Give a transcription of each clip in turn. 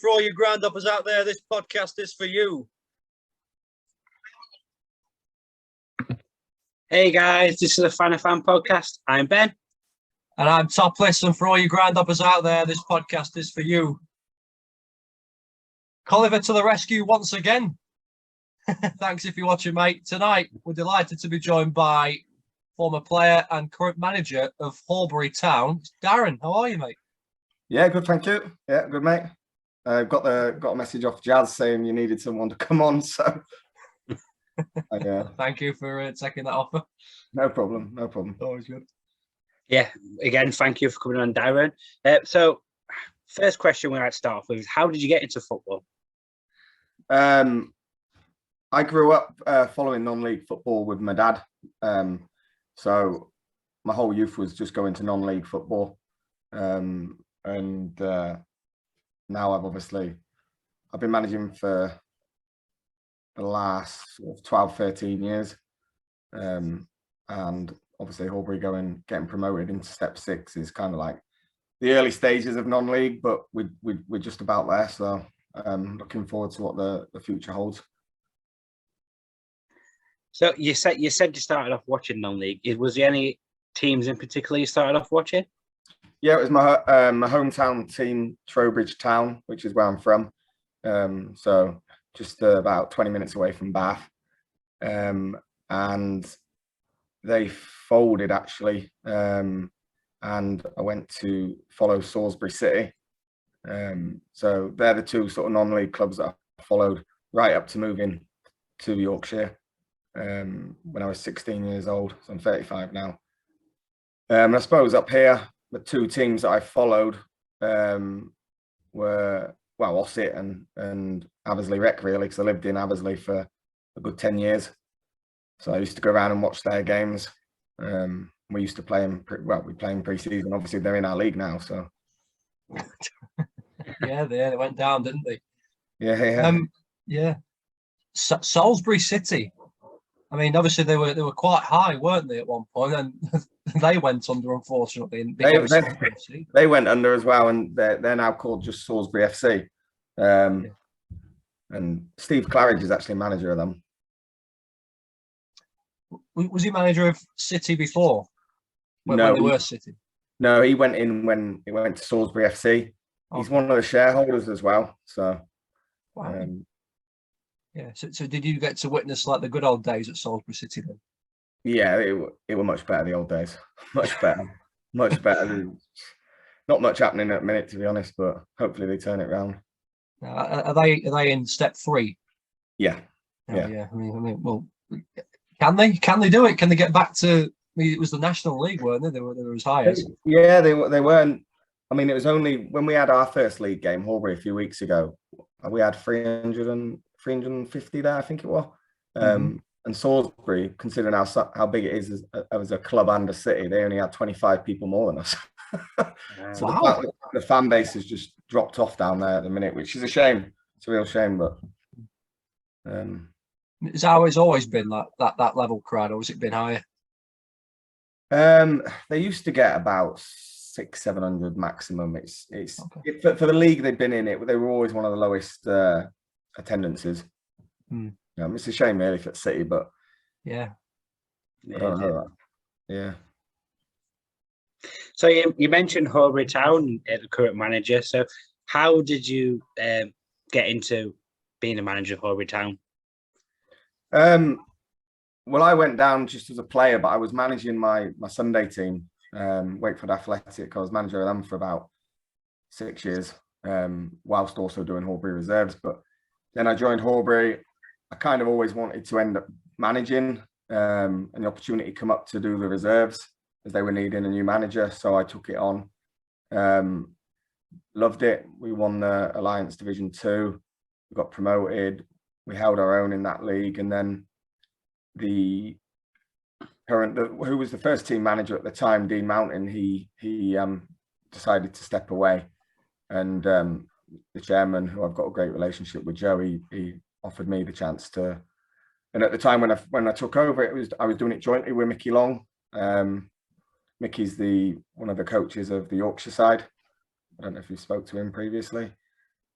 For all you Groundhoppers out there, this podcast is for you. Hey guys, this is the FANA Fan Podcast. I'm Ben. And I'm Topliss, and for all you Groundhoppers out there, this podcast is for you. Colliver to the rescue once again. Thanks if you're watching, mate. Tonight, we're delighted to be joined by former player and current manager of Horbury Town, Darren. How are you, mate? Yeah, good, thank you. Yeah, good, mate. Got a message off Jazz saying you needed someone to come on, so Thank you for taking that offer. No problem. Always good. Yeah, again, thank you for coming on, Darren. So, first question we like to start off with is, how did you get into football? I grew up following non-league football with my dad. So my whole youth was just going to non-league football. And now I've been managing for the last 12, 13 years. And obviously Horbury getting promoted into step 6 is kind of like the early stages of non-league, but we're just about there. So looking forward to what the future holds. So you said you started off watching non-league. Was there any teams in particular you started off watching? Yeah, it was my hometown team, Horbury Town, which is where I'm from. So just about 20 minutes away from Bath. And they folded actually. And I went to follow Salisbury City. So they're the two sort of non-league clubs that I followed right up to moving to Yorkshire when I was 16 years old. So I'm 35 now. And I suppose up here, the two teams that I followed were, well, Ossett and Abersley Rec, really, because I lived in Abersley for a good 10 years. So I used to go around and watch their games. We used to play them, we play them pre-season. Obviously, they're in our league now, so. Yeah, they went down, didn't they? Yeah. Salisbury City. I mean, obviously they were quite high, weren't they, at one point? And they went under, unfortunately. They went under as well, and they're now called just Salisbury FC. And Steve Claridge is actually manager of them. Was he manager of City before? When they were City? No, he went in when he went to Salisbury FC. He's one of the shareholders as well. So, wow. Yeah. So did you get to witness like the good old days at Salisbury City then? Yeah, it were much better the old days. Much better. Not much happening at the minute, to be honest, but hopefully they turn it around. Are they in step 3? Yeah. Yeah. I mean, well, can they do it? Can they get back to? I mean, it was the National League, weren't they? They were as high as. Yeah, they weren't. I mean, it was only when we had our first league game, Horbury, a few weeks ago. We had 350 there, I think it was. And Salisbury, considering how big it is as a club and a city, they only had 25 people more than us. So wow. The fan base has just dropped off down there at the minute, which is a shame. It's a real shame, but. Has it's always been like that level crowd, or has it been higher? They used to get about 600-700 maximum. It's okay. For the league they've been in, they were always one of the lowest attendances. It's a shame really for City, but yeah. I don't know that. Yeah. So you mentioned Horbury Town, the current manager. So how did you get into being a manager of Horbury Town? Well, I went down just as a player, but I was managing my Sunday team, Wakeford Athletic. I was manager of them for about 6 years, whilst also doing Horbury reserves. But then I joined Horbury. I kind of always wanted to end up managing, and the opportunity come up to do the reserves as they were needing a new manager. So I took it on. Loved it. We won the Alliance Division 2. We got promoted. We held our own in that league, and then who was the first team manager at the time, Dean Mountain, he decided to step away, and the chairman, who I've got a great relationship with, Joe, he offered me the chance to. And at the time when I took over, I was doing it jointly with Mickey Long. Mickey's one of the coaches of the Yorkshire side. I don't know if you spoke to him previously.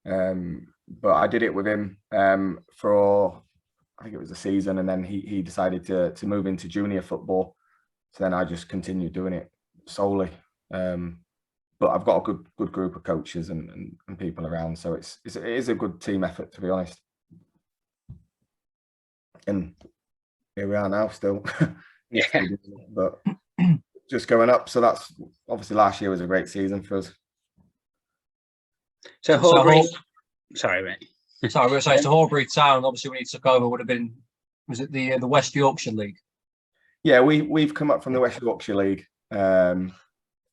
But I did it with him for, I think it was a season, and then he decided to move into junior football. So then I just continued doing it solely. But I've got a good group of coaches and people around, so it is a good team effort, to be honest. And here we are now, still. Yeah. But just going up. So that's obviously last year was a great season for us. So Horbury, sorry, mate. Sorry, we were saying to Horbury Town. Obviously, when he took over, would have been, was it the West Yorkshire League? Yeah, we've come up from the West Yorkshire League.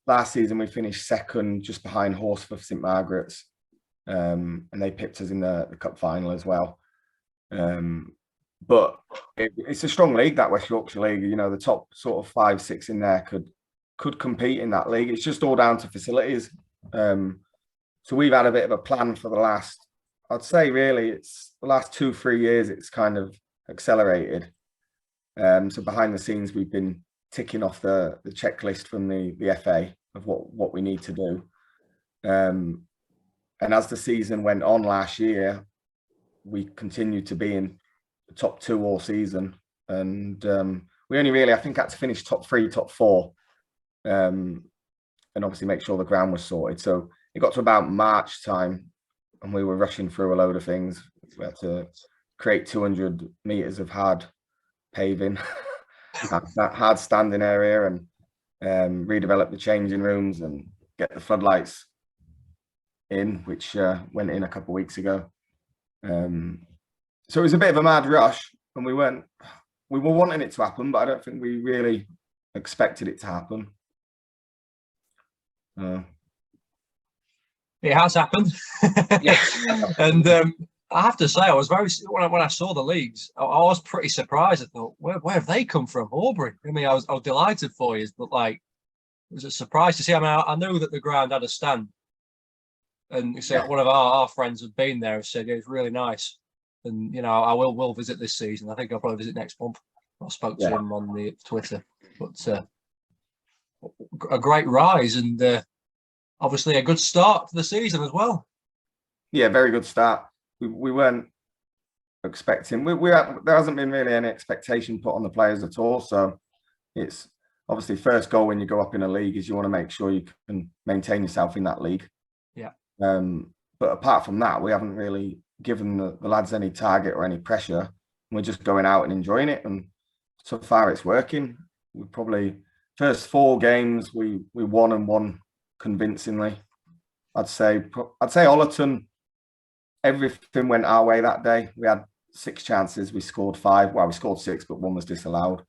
Last season we finished second, just behind Horsforth St Margaret's, and they pipped us in the cup final as well. But it's a strong league, that West Yorkshire League. You know, the top sort of 5, 6 in there could compete in that league. It's just all down to facilities. So we've had a bit of a plan for the last, I'd say really, it's the last 2-3 years. It's kind of accelerated. So behind the scenes, we've been ticking off the checklist from the FA of what we need to do. And as the season went on last year, we continued to be in the top 2 all season. And we only really, I think, had to finish top 3, top 4, and obviously make sure the ground was sorted. So it got to about March time and we were rushing through a load of things. We had to create 200 meters of hard paving, that hard standing area, and redevelop the changing rooms and get the floodlights in, which went in a couple of weeks ago. So it was a bit of a mad rush, and we were wanting it to happen, but I don't think we really expected it to happen. It has happened. Yeah. And I have to say, I was when I saw the leagues, I was pretty surprised. I thought, where have they come from? Horbury. I mean, I was delighted for you, but like, it was a surprise to see. I mean, I knew that the ground had a stand, and so one of our friends had been there and said, yeah, it's really nice. And you know, I will visit this season. I think I'll probably visit next month. I spoke to him on the Twitter, but a great rise, and obviously a good start to the season as well. Yeah, very good start. We weren't expecting. There hasn't been really any expectation put on the players at all. So it's obviously first goal when you go up in a league is you want to make sure you can maintain yourself in that league. Yeah. But apart from that, we haven't really given the lads any target or any pressure. We're just going out and enjoying it, and so far it's working. We probably first 4 games we won convincingly. I'd say Ollerton, everything went our way that day. We had 6 chances, we scored 5. Well, we scored 6, but 1 was disallowed.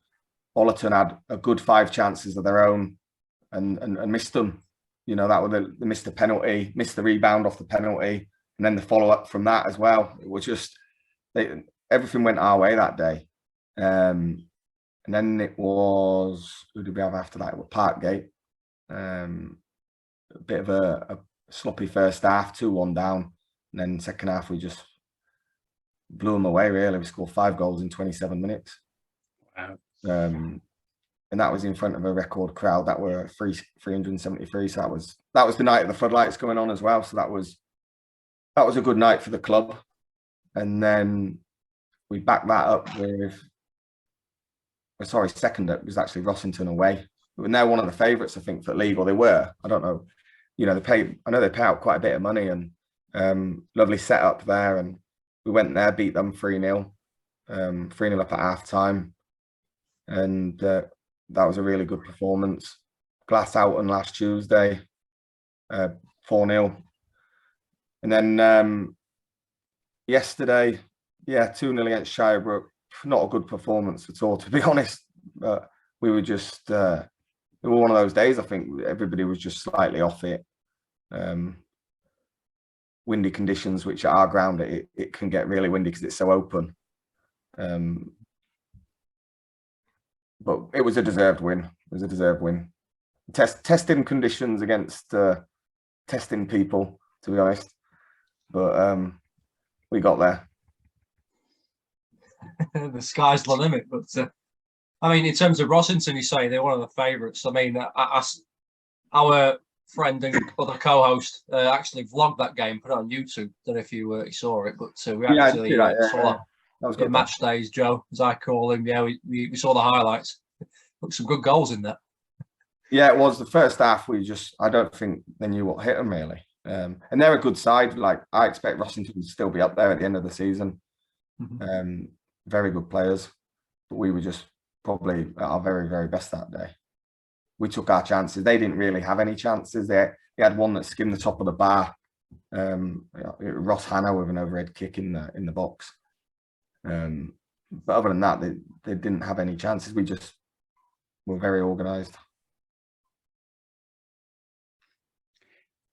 Ollerton had a good 5 chances of their own and missed them. You know, that was they missed the penalty, missed the rebound off the penalty, and then the follow-up from that as well. It was just everything went our way that day. And then it was, who did we have after that? It was Parkgate. A bit of a sloppy first half, 2-1 down. And then second half, we just blew them away, really. We scored 5 goals in 27 minutes. Wow. And that was in front of a record crowd that were 373. So that was the night of the floodlights going on as well. So that was a good night for the club. And then we backed that up with, second up was actually Rossington away. But they're one of the favourites, I think, for the league, or they were. I don't know. You know, I know they pay out quite a bit of money, and lovely setup there. And we went there, beat them 3-0, 3-0 up at half time. And that was a really good performance. Glass out on last Tuesday, 4-0. And then yesterday, 2-0 against Shirebrook. Not a good performance at all, to be honest. But we were just, it was one of those days, I think everybody was just slightly off it. Windy conditions, which at our ground, it can get really windy because it's so open. But it was a deserved win. It was a deserved win. Testing conditions against testing people, to be honest. But we got there. The sky's the limit. But I mean, in terms of Rossington, you say they're one of the favourites. I mean, our friend and other co-host actually vlogged that game, put it on YouTube. Don't know if you saw it, but we actually saw that was good. Match days, Joe, as I call him. Yeah, we saw the highlights. Looked some good goals in there. Yeah, it was the first half. I don't think they knew what hit them really. And they're a good side. Like, I expect Rossington to still be up there at the end of the season. Mm-hmm. Very good players, but we were just probably at our very, very best that day. We took our chances. They didn't really have any chances. They had one that skimmed the top of the bar. Ross Hanna with an overhead kick in the box. But other than that, they didn't have any chances. We just were very organised.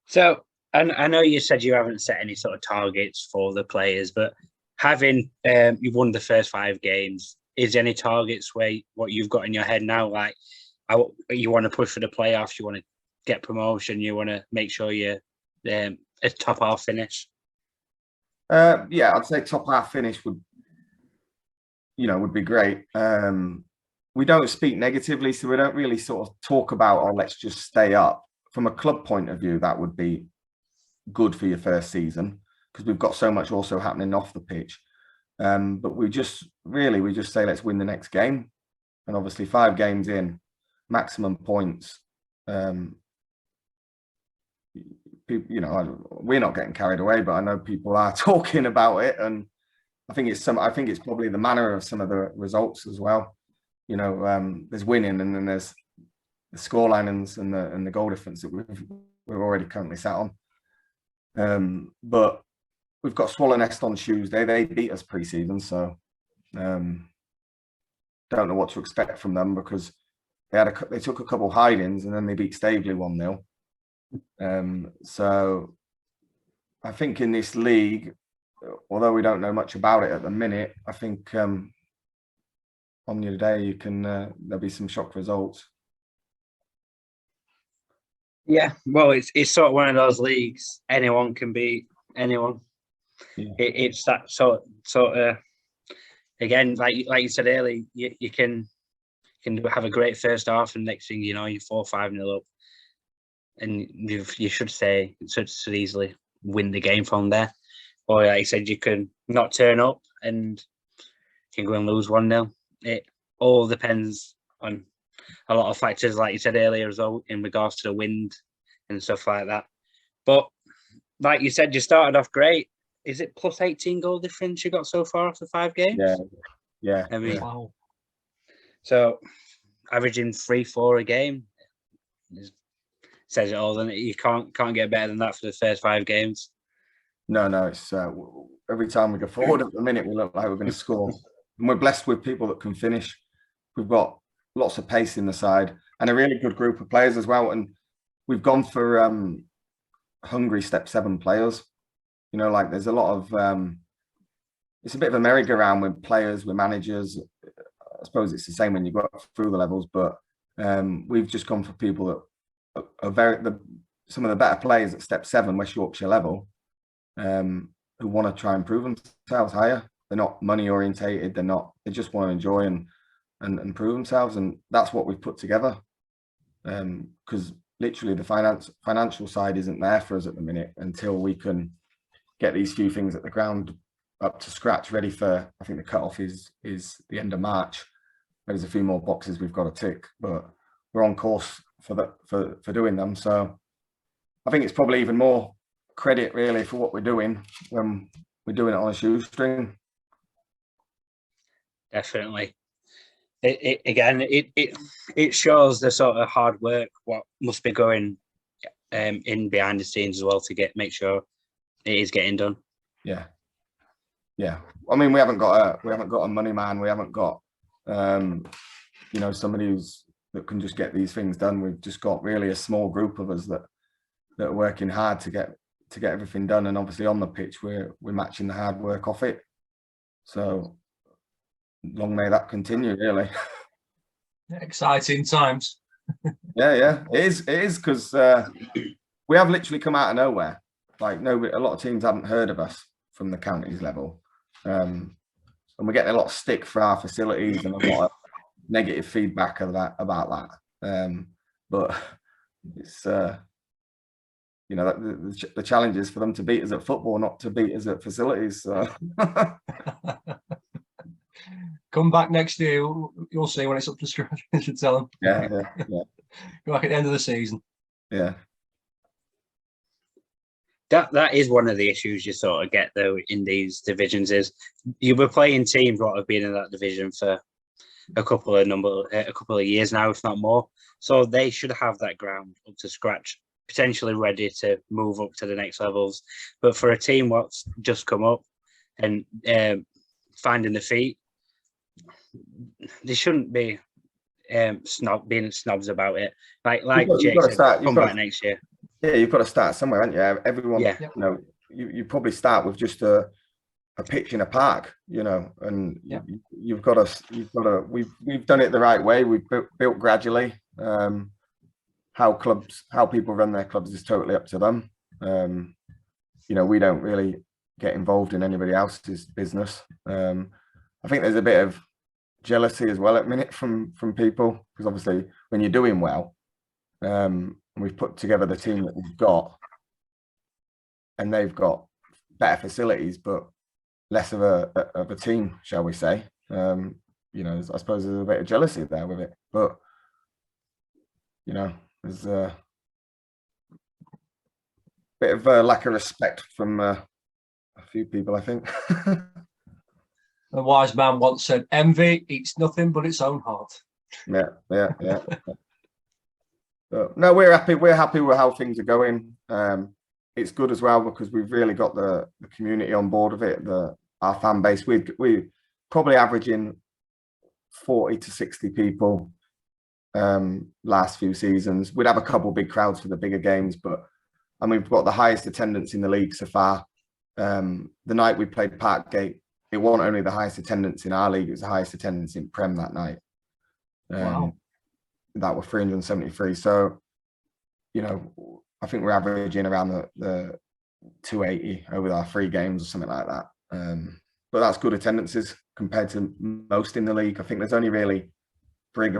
So, and I know you said you haven't set any sort of targets for the players, but having you've won the first 5 games, is there any targets what you've got in your head now? Like, you want to push for the playoffs, you want to get promotion, you want to make sure you're a top half finish? Yeah, I'd say top half finish would be great. We don't speak negatively, so we don't really sort of talk about, let's just stay up. From a club point of view, that would be good for your first season because we've got so much also happening off the pitch. But we just say, let's win the next game. And obviously 5 games in, maximum points. We're not getting carried away, but I know people are talking about it. And I think it's probably the manner of some of the results as well. There's winning and then there's the scoreline and the goal difference that we're already currently sat on. But we've got Swallow-Nest on Tuesday. They beat us pre-season, so don't know what to expect from them because they took a couple hide-ins and then they beat Staveley 1-0. So I think in this league, although we don't know much about it at the minute, I think on your day there'll be some shock results. Yeah, well, it's sort of one of those leagues. Anyone can beat anyone. Yeah. It's that sort of again, like you said earlier, you can have a great first half, and next thing you know, you're 4-5-0 up, and you should easily win the game from there. Or like you said, you can not turn up and you can go and lose 1-0. It all depends on a lot of factors, like you said earlier, as well, in regards to the wind and stuff like that. But like you said, you started off great. Is it plus 18 goal difference you got so far after 5 games? Yeah. I mean, wow. So averaging 3-4 a game says it all. Then you can't get better than that for the first 5 games. No, it's every time we go forward at the minute, we look like we're going to score, and we're blessed with people that can finish. We've got lots of pace in the side and a really good group of players as well. And we've gone for hungry step 7 players. There's a lot of it's a bit of a merry-go-round with players, with managers. I suppose it's the same when you go through the levels, but we've just gone for people that are some of the better players at step 7 West Yorkshire level, who want to try and prove themselves higher. They're not money orientated. They just want to enjoy and prove themselves, and that's what we've put together. Because literally the financial side isn't there for us at the minute until we can get these few things at the ground up to scratch, ready for, I think the cutoff is the end of March. There's a few more boxes we've got to tick, but we're on course for doing them. So I think it's probably even more credit really for what we're doing when we're doing it on a shoestring. Definitely. It shows the sort of hard work what must be going in behind the scenes as well to make sure it is getting done. Yeah. I mean, we haven't got a money man. We haven't got somebody that can just get these things done. We've just got really a small group of us that are working hard to get everything done. And obviously on the pitch, we're matching the hard work off it. So long may that continue, really. Exciting times. Yeah, it is because we have literally come out of nowhere. Like a lot of teams haven't heard of us from the counties level, and we're getting a lot of stick for our facilities and a lot of negative feedback about that. But it's you know, the challenge is for them to beat us at football, not to beat us at facilities. So. Come back next year, you'll see when it's up to scratch. I should tell them. Yeah. Go back at the end of the season. Yeah. That is one of the issues you sort of get though in these divisions is you were playing teams that have been in that division for a couple of years now, if not more. So they should have that ground up to scratch, potentially ready to move up to the next levels. But for a team what's just come up and finding the feet, they shouldn't be being snobs about it. Like Jake said, come back next year. Yeah, you've got to start somewhere, haven't you? Everyone, you know, you probably start with just a pitch in a park, you know, and you've got to. We've done it the right way. We've built gradually. How people run their clubs is totally up to them. You know, we don't really get involved in anybody else's business. I think there's a bit of jealousy as well at the minute from people, because obviously when you're doing well, we've put together the team that we've got, and they've got better facilities but less of a team, shall we say. You know, I suppose there's a bit of jealousy there with it, but you know, there's a bit of a lack of respect from a few people, I think. A wise man once said, "Envy eats nothing but its own heart." Yeah. But no, we're happy. We're happy with how things are going. It's good as well because we've really got the community on board of it. Our fan base. We probably averaging 40 to 60 people. Last few seasons, we'd have a couple big crowds for the bigger games, and we've got the highest attendance in the league so far. The night we played Parkgate, it wasn't only the highest attendance in our league; it was the highest attendance in Prem that night. Wow. That were 373. So, you know, I think we're averaging around the 280 over our 3 games or something like that. But that's good attendances compared to most in the league. I think there's only really Brig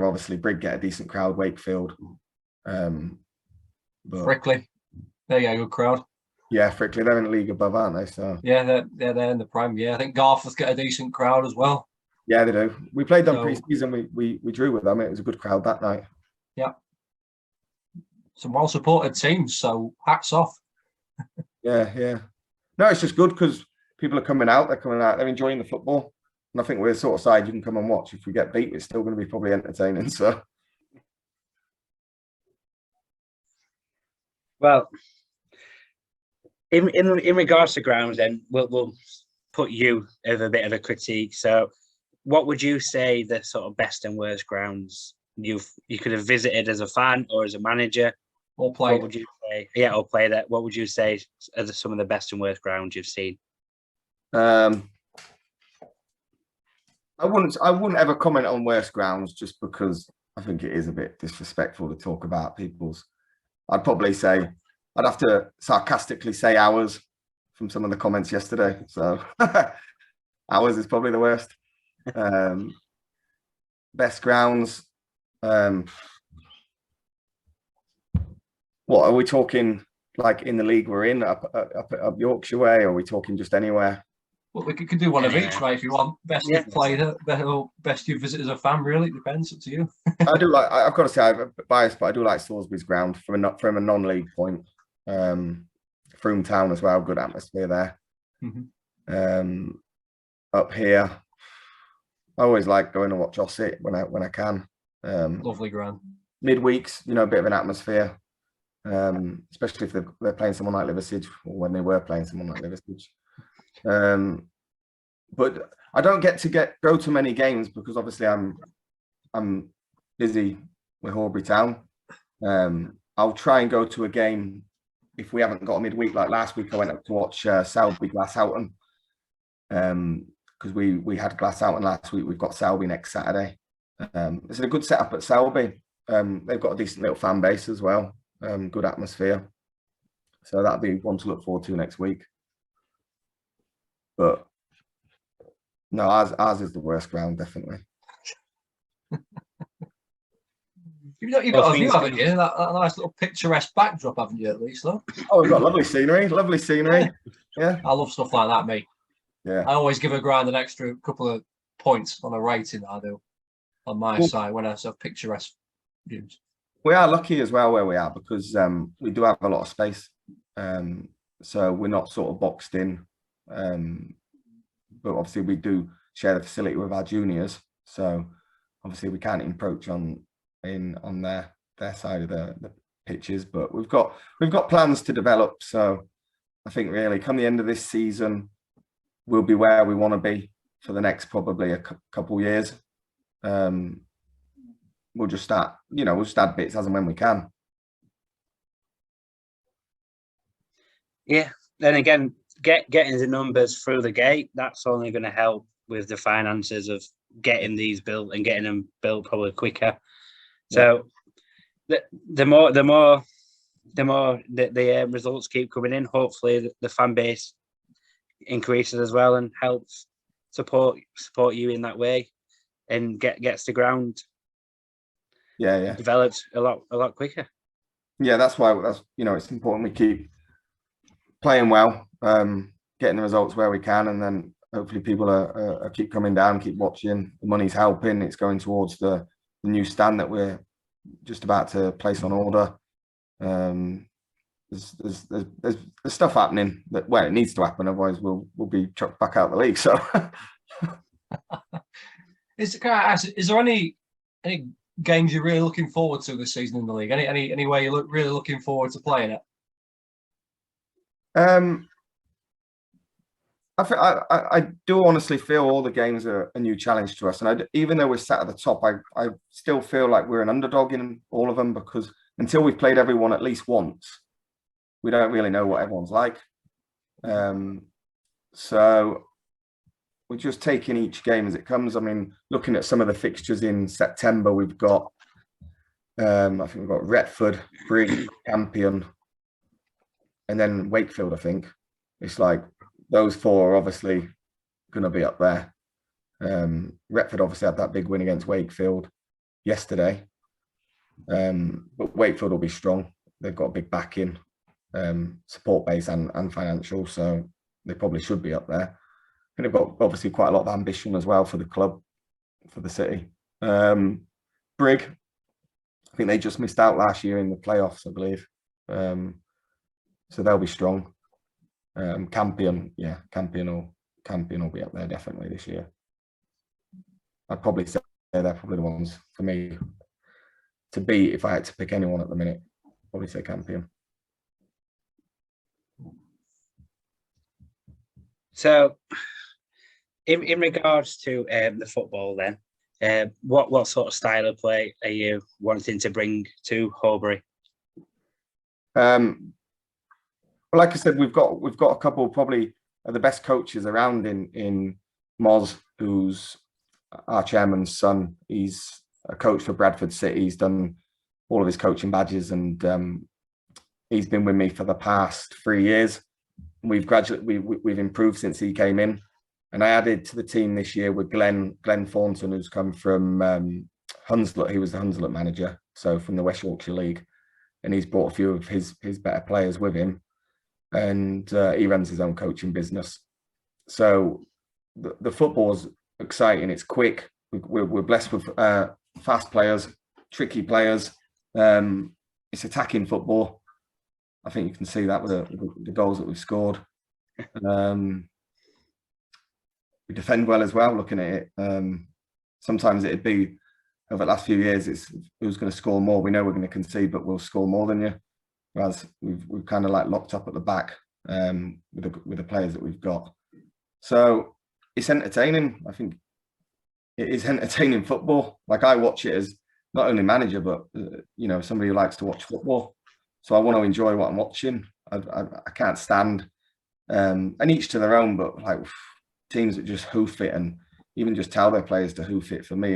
get a decent crowd. Wakefield, but Frickley, there you go, good crowd. Yeah, Frickley, they're in the league above, aren't they? So yeah, they're in the Prem. Yeah, I think Garforth get a decent crowd as well. Yeah, they do. We played them pre-season. We drew with them. It was a good crowd that night. Yeah, some well-supported teams. So hats off. Yeah. No, it's just good because people are coming out. They're enjoying the football. And I think we're the sort of side you can come and watch. If we get beat, it's still going to be probably entertaining. So, well, in regards to grounds, then we'll put you as a bit of a critique. So, what would you say the sort of best and worst grounds you could have visited as a fan or as a manager? Or played? What would you say? Yeah, or play that. What would you say are some of the best and worst grounds you've seen? I wouldn't ever comment on worst grounds just because I think it is a bit disrespectful to talk about people's. I'd probably say I'd have to sarcastically say ours from some of the comments yesterday. So ours is probably the worst. Best grounds. What are we talking? Like in the league we're in, up Yorkshire way, or are we talking just anywhere? Well, we could do one of each, mate, if you want. Best you've played, best you've visited as a fan. Really, it depends. Up to you. I do like. I've got to say, I'm biased, but I do like Salisbury's ground from a non-league point. Froome Town as well, good atmosphere there. Mm-hmm. Up here, I always like going to watch Ossett when I can. Lovely ground. Midweeks, a bit of an atmosphere, especially if they're playing someone like Liversidge, or when they were playing someone like Liversidge. But I don't get to go to many games because obviously I'm busy with Horbury Town. I'll try and go to a game if we haven't got a midweek. Like last week, I went up to watch Selby Glasshoughton because we had Glasshoughton last week. We've got Selby next Saturday. It's a good setup at Selby. They've got a decent little fan base as well. Good atmosphere. So that'll be one to look forward to next week. But no, ours is the worst ground, definitely. You've got a view, haven't you? That nice little picturesque backdrop, haven't you, at least, though? Oh, we've got lovely scenery. Yeah. I love stuff like that, mate. Yeah. I always give a grind an extra couple of points on a rating that I do on my side when I have picturesque views. We are lucky as well where we are because we do have a lot of space. So we're not sort of boxed in. But obviously we do share the facility with our juniors. So obviously we can't encroach on their side of the pitches, but we've got plans to develop. So I think really come the end of this season, we'll be where we want to be for the next probably a couple of years. We'll just start, we'll just add bits as and when we can. Yeah. Then again, getting the numbers through the gate, that's only going to help with the finances of getting these built and getting them built probably quicker. So the more the results keep coming in, hopefully the fan base increases as well and helps support you in that way and gets the ground developed a lot quicker. Yeah, that's why it's important we keep playing well, getting the results where we can, and then hopefully people are keep coming down, keep watching. The money's helping. It's going towards the new stand that we're just about to place on order. There's stuff happening that it needs to happen, otherwise we'll be chucked back out of the league. So, is there any games you're really looking forward to this season in the league? Any way you're really looking forward to playing it? I do honestly feel all the games are a new challenge to us, and even though we're sat at the top, I still feel like we're an underdog in all of them, because until we've played everyone at least once, we don't really know what everyone's like. So we're just taking each game as it comes. I mean, looking at some of the fixtures in September, we've got I think we've got Retford, Bridge, Campion, and then Wakefield. I think it's like those four are obviously going to be up there. Retford obviously had that big win against Wakefield yesterday, but Wakefield will be strong. They've got a big backing, support base and financial, so they probably should be up there. And they've got obviously quite a lot of ambition as well for the club, for the city. Brig, I think they just missed out last year in the playoffs, I believe. So they'll be strong. Campion will be up there definitely this year. I'd probably say they're probably the ones for me to beat if I had to pick anyone at the minute. Probably say Campion. So, in regards to the football, then, what sort of style of play are you wanting to bring to Horbury? Well, like I said, we've got a couple probably of the best coaches around in Moz, who's our chairman's son. He's a coach for Bradford City. He's done all of his coaching badges, and he's been with me for the past 3 years. We've improved since he came in, and I added to the team this year with Glenn Thornton, who's come from Hunslet. He was the Hunslet manager, so from the West Yorkshire League, and he's brought a few of his better players with him. And he runs his own coaching business. So the football's exciting. It's quick. We're blessed with fast players, tricky players. It's attacking football. I think you can see that with the goals that we've scored. We defend well as well, looking at it. Sometimes it'd be, over the last few years, it's who's going to score more. We know we're going to concede, but we'll score more than you. Whereas we've kind of like locked up at the back with the players that we've got. So it's entertaining. I think it is entertaining football. Like, I watch it as not only manager, but somebody who likes to watch football. So I want to enjoy what I'm watching. I can't stand, and each to their own, but like teams that just hoof it and even just tell their players to hoof it, for me,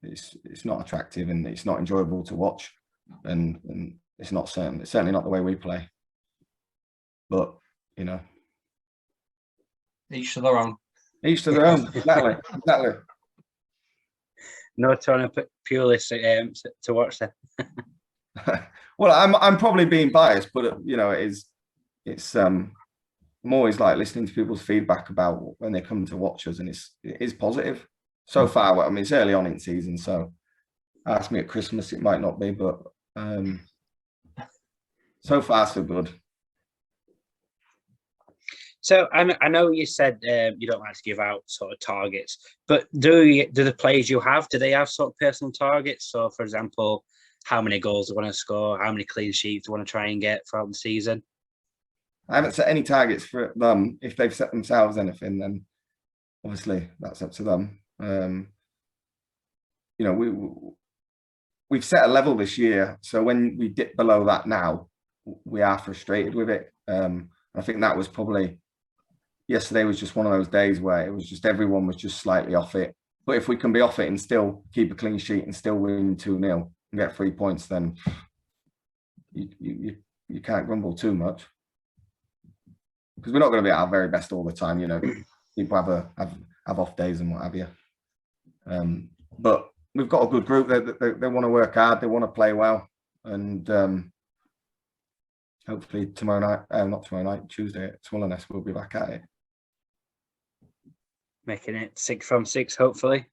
it's not attractive and it's not enjoyable to watch. And it's certainly not the way we play. But, each to their own. Each to their own, exactly. No Tony Pulis to watch them. Well, I'm probably being biased, but it's I'm always like listening to people's feedback about when they come to watch us, and it is positive so far. Well, I mean, it's early on in season, so ask me at Christmas, it might not be, but so far so good. So I know you said you don't like to give out sort of targets, but do the players you have, do they have sort of personal targets? So, for example, how many goals they want to score, how many clean sheets they want to try and get throughout the season? I haven't set any targets for them. If they've set themselves anything, then obviously that's up to them. We've set a level this year, so when we dip below that now, we are frustrated with it. I think that was probably yesterday was just one of those days where it was just everyone was just slightly off it. But if we can be off it and still keep a clean sheet and still win 2-0 and get 3 points, then you can't grumble too much, because we're not going to be at our very best all the time. People have off days and what have you. But we've got a good group. They want to work hard. They want to play well, and hopefully Tuesday at Swillerness, we'll be back at it. Making it 6 from 6, hopefully.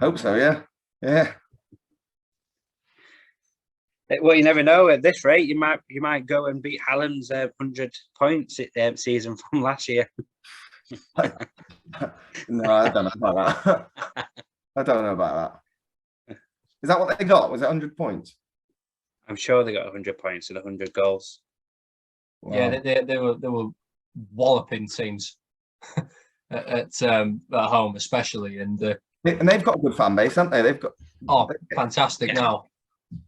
Hope so, yeah. Well, you never know. At this rate, you might go and beat Hallam's 100 points season from last year. No, I don't know about that. I don't know about that. Is that what they got? Was it 100 points? I'm sure they got 100 points and 100 goals. Wow. Yeah, they were walloping teams at home, especially, and they've got a good fan base, haven't they? They've got fantastic now.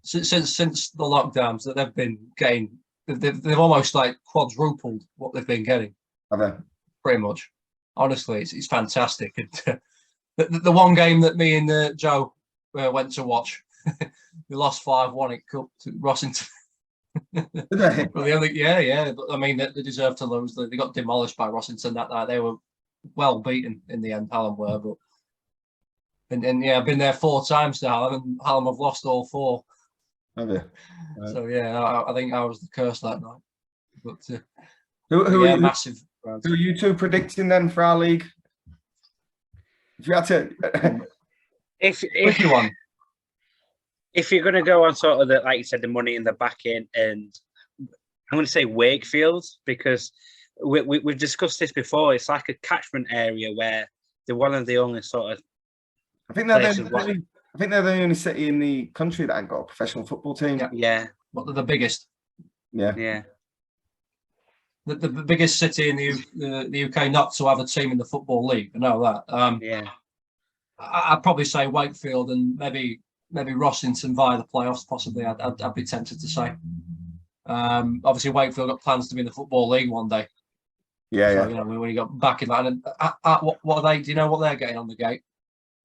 Since the lockdowns that they've been getting, they've almost like quadrupled what they've been getting. Have they? Pretty much. Honestly, it's fantastic. And the one game that me and Joe went to watch, we lost 5-1 at Cup to Rossington. Well, yeah. But I mean, they deserved to lose. They got demolished by Rossington that night. They were well beaten in the end. Hallam were, but and yeah, I've been there 4 times to Hallam, and Hallam have lost all 4. Have you? Right. So yeah, I think I was the curse that night. But who are you, massive. Who are you two predicting then for our league? If you had to, if one. If you're going to go on sort of like you said, the money in the back end, and I'm going to say Wakefield, because we've discussed this before. It's like a catchment area where they're one of the only sort of. I think they're the only city in the country that ain't got a professional football team. Yeah. But they're the biggest. Yeah. The biggest city in the UK not to have a team in the Football League. I know that. Yeah. I'd probably say Wakefield and maybe Rossington via the playoffs. Possibly, I'd be tempted to say. Obviously, Wakefield got plans to be in the Football League one day. Yeah. So, when you got back in that, and what are they? Do you know what they're getting on the gate?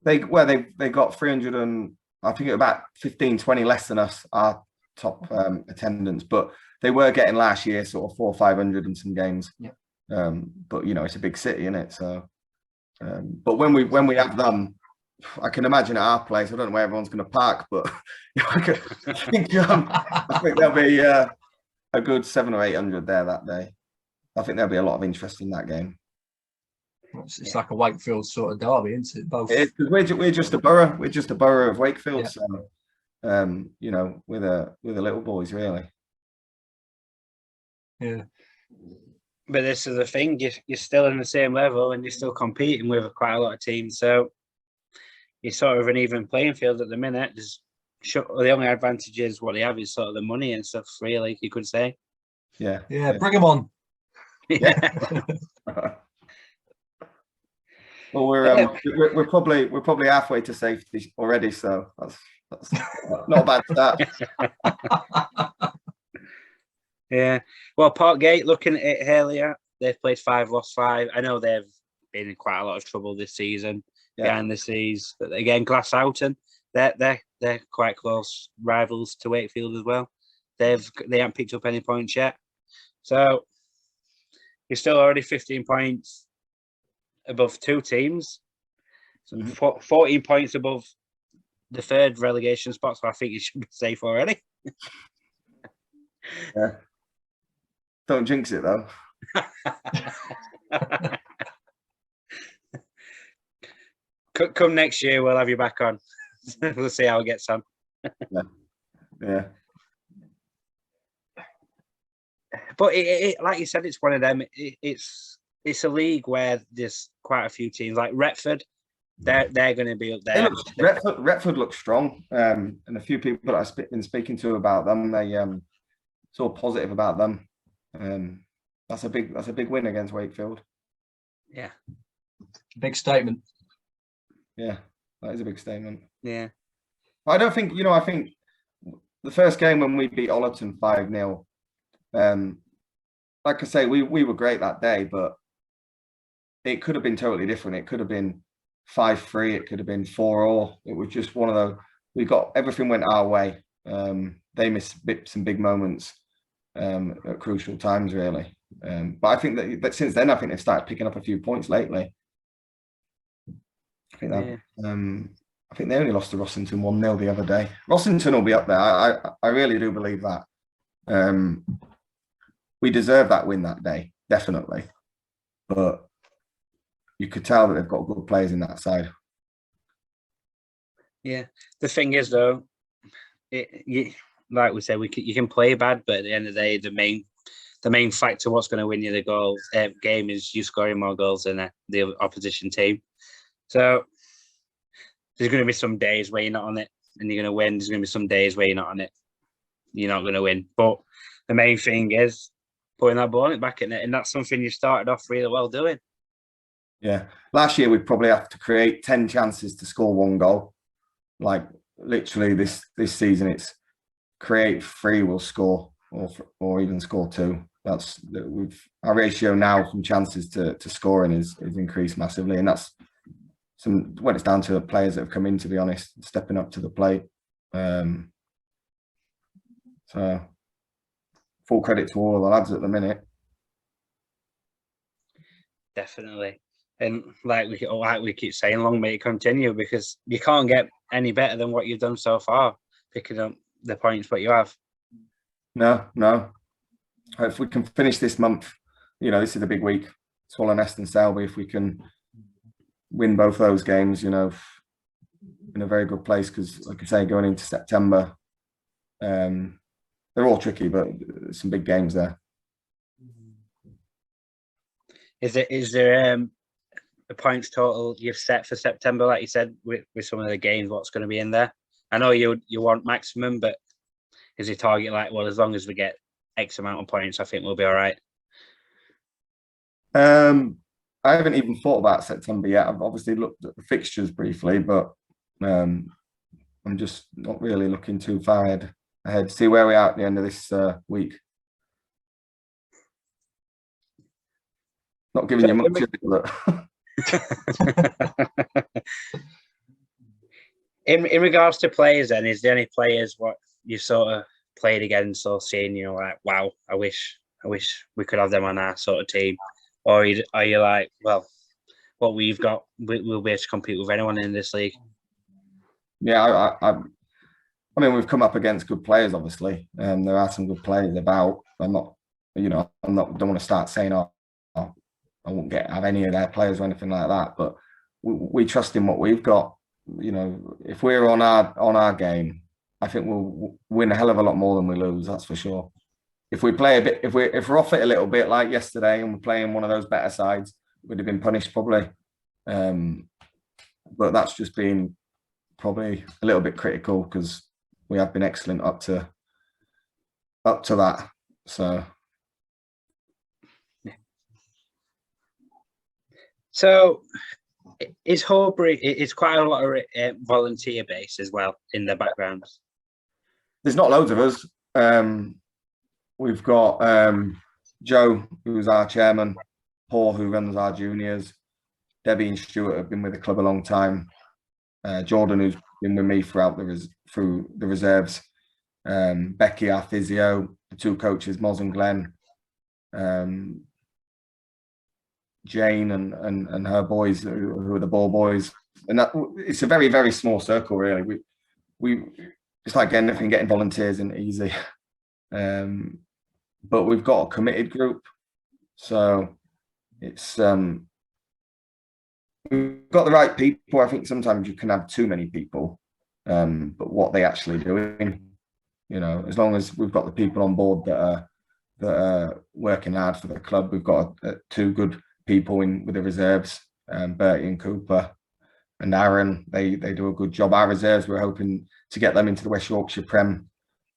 They got 300 and I think about 15-20 less than us, our top attendance, but they were getting last year sort of 400 or 500 in some games. Yeah. But it's a big city, isn't it? So, but when we have them, I can imagine at our place. I don't know where everyone's going to park, but I think there'll be a good 700 or 800 there that day. I think there'll be a lot of interest in that game. It's like a Wakefield sort of derby, isn't it? Both. It is, because we're just a borough. We're just a borough of Wakefield. Yeah. So, we're the little boys, really. Yeah. But this is the thing. You're still in the same level, and you're still competing with quite a lot of teams. So you're sort of an even playing field at the minute. The only advantage is what they have is sort of the money and stuff. Really, you could say. Yeah. Bring them on. Yeah. Well, we're probably halfway to safety already, so that's not a bad start. Yeah. Well, Parkgate, looking at it earlier, they've played 5, lost 5. I know they've been in quite a lot of trouble this season behind the scenes, but again, Glasshoughton, they're quite close rivals to Wakefield as well. They haven't picked up any points yet, so you're still already 15 points above 2 teams, so 14 points above the third relegation spot, so I think you should be safe already. Yeah. Don't jinx it though. Come next year, we'll have you back on. We'll see how it gets on. Yeah. But it like you said, it's one of them. It's a league where there's quite a few teams like Retford. They're going to be up there. Retford looks strong, and a few people that I've been speaking to about them, they it's all positive about them. That's a big win against Wakefield. Yeah, big statement. Yeah, that is a big statement. Yeah, I don't think I think the first game when we beat Ollerton 5-0, like I say, we were great that day, but it could have been totally different. It could have been 5-3. It could have been 4-4. It was just one of those. We got everything went our way. They missed some big moments at crucial times, really. But I think that since then, I think they've started picking up a few points lately. I think that. I think they only lost to Rossington 1-0 the other day. Rossington will be up there. I really do believe that. We deserve that win that day, definitely. But you could tell that they've got good players in that side. Yeah. The thing is, though, like we said, you can play bad, but at the end of the day, the main factor what's going to win you the game is you scoring more goals than the opposition team. So there's going to be some days where you're not on it and you're going to win. There's going to be some days where you're not on it. You're not going to win. But the main thing is putting that ball back in it, and that's something you started off really well doing. Yeah. Last year, we probably have to create 10 chances to score 1 goal. Like, literally, this season, it's create 3, we'll score, or even score 2. That's our ratio now from chances to scoring is increased massively, and that's when it's down to the players that have come in, to be honest, stepping up to the plate. So full credit to all the lads at the minute. Definitely. And like we keep saying, long may it continue, because you can't get any better than what you've done so far, picking up the points what you have. No. If we can finish this month, this is a big week. Swallownest and Selby, if we can win both those games, in a very good place, because like I say, going into September, they're all tricky, but there's some big games there. Is there the points total you've set for September, like you said, with some of the games, what's going to be in there? I know you want maximum, but is your target like, well, as long as we get X amount of points, I think we'll be all right? I haven't even thought about September yet. I've obviously looked at the fixtures briefly, but I'm just not really looking too far ahead. See where we are at the end of this week. Not giving you much of it, but in regards to players, then, is there any players what you sort of played against or seen, like, wow, I wish we could have them on our sort of team? Or are you like, well, what we've got, we'll be able to compete with anyone in this league? Yeah, I mean, we've come up against good players, obviously. There are some good players about. Don't want to start saying, I won't have any of their players or anything like that. But we trust in what we've got. If we're on our game, I think we'll win a hell of a lot more than we lose. That's for sure. If we play a bit, if we're off it a little bit like yesterday, and we're playing one of those better sides, we'd have been punished probably. But that's just been probably a little bit critical, because we have been excellent up to that. So is Horbury? It's quite a lot of volunteer base as well in the background. There's not loads of us. We've got Joe, who's our chairman, Paul, who runs our juniors, Debbie and Stuart have been with the club a long time, Jordan, who's been with me through the reserves, Becky, our physio, the 2 coaches, Moz and Glenn, Jane and her boys, who are the ball boys. And that it's a very, very small circle, really. it's like anything, getting volunteers isn't easy. But we've got a committed group, so it's we've got the right people. I think sometimes you can have too many people, but what they actually doing, as long as we've got the people on board that are working hard for the club. We've got two good people in with the reserves, Bertie and Cooper and Darren. They do a good job. Our reserves, we're hoping to get them into the West Yorkshire Prem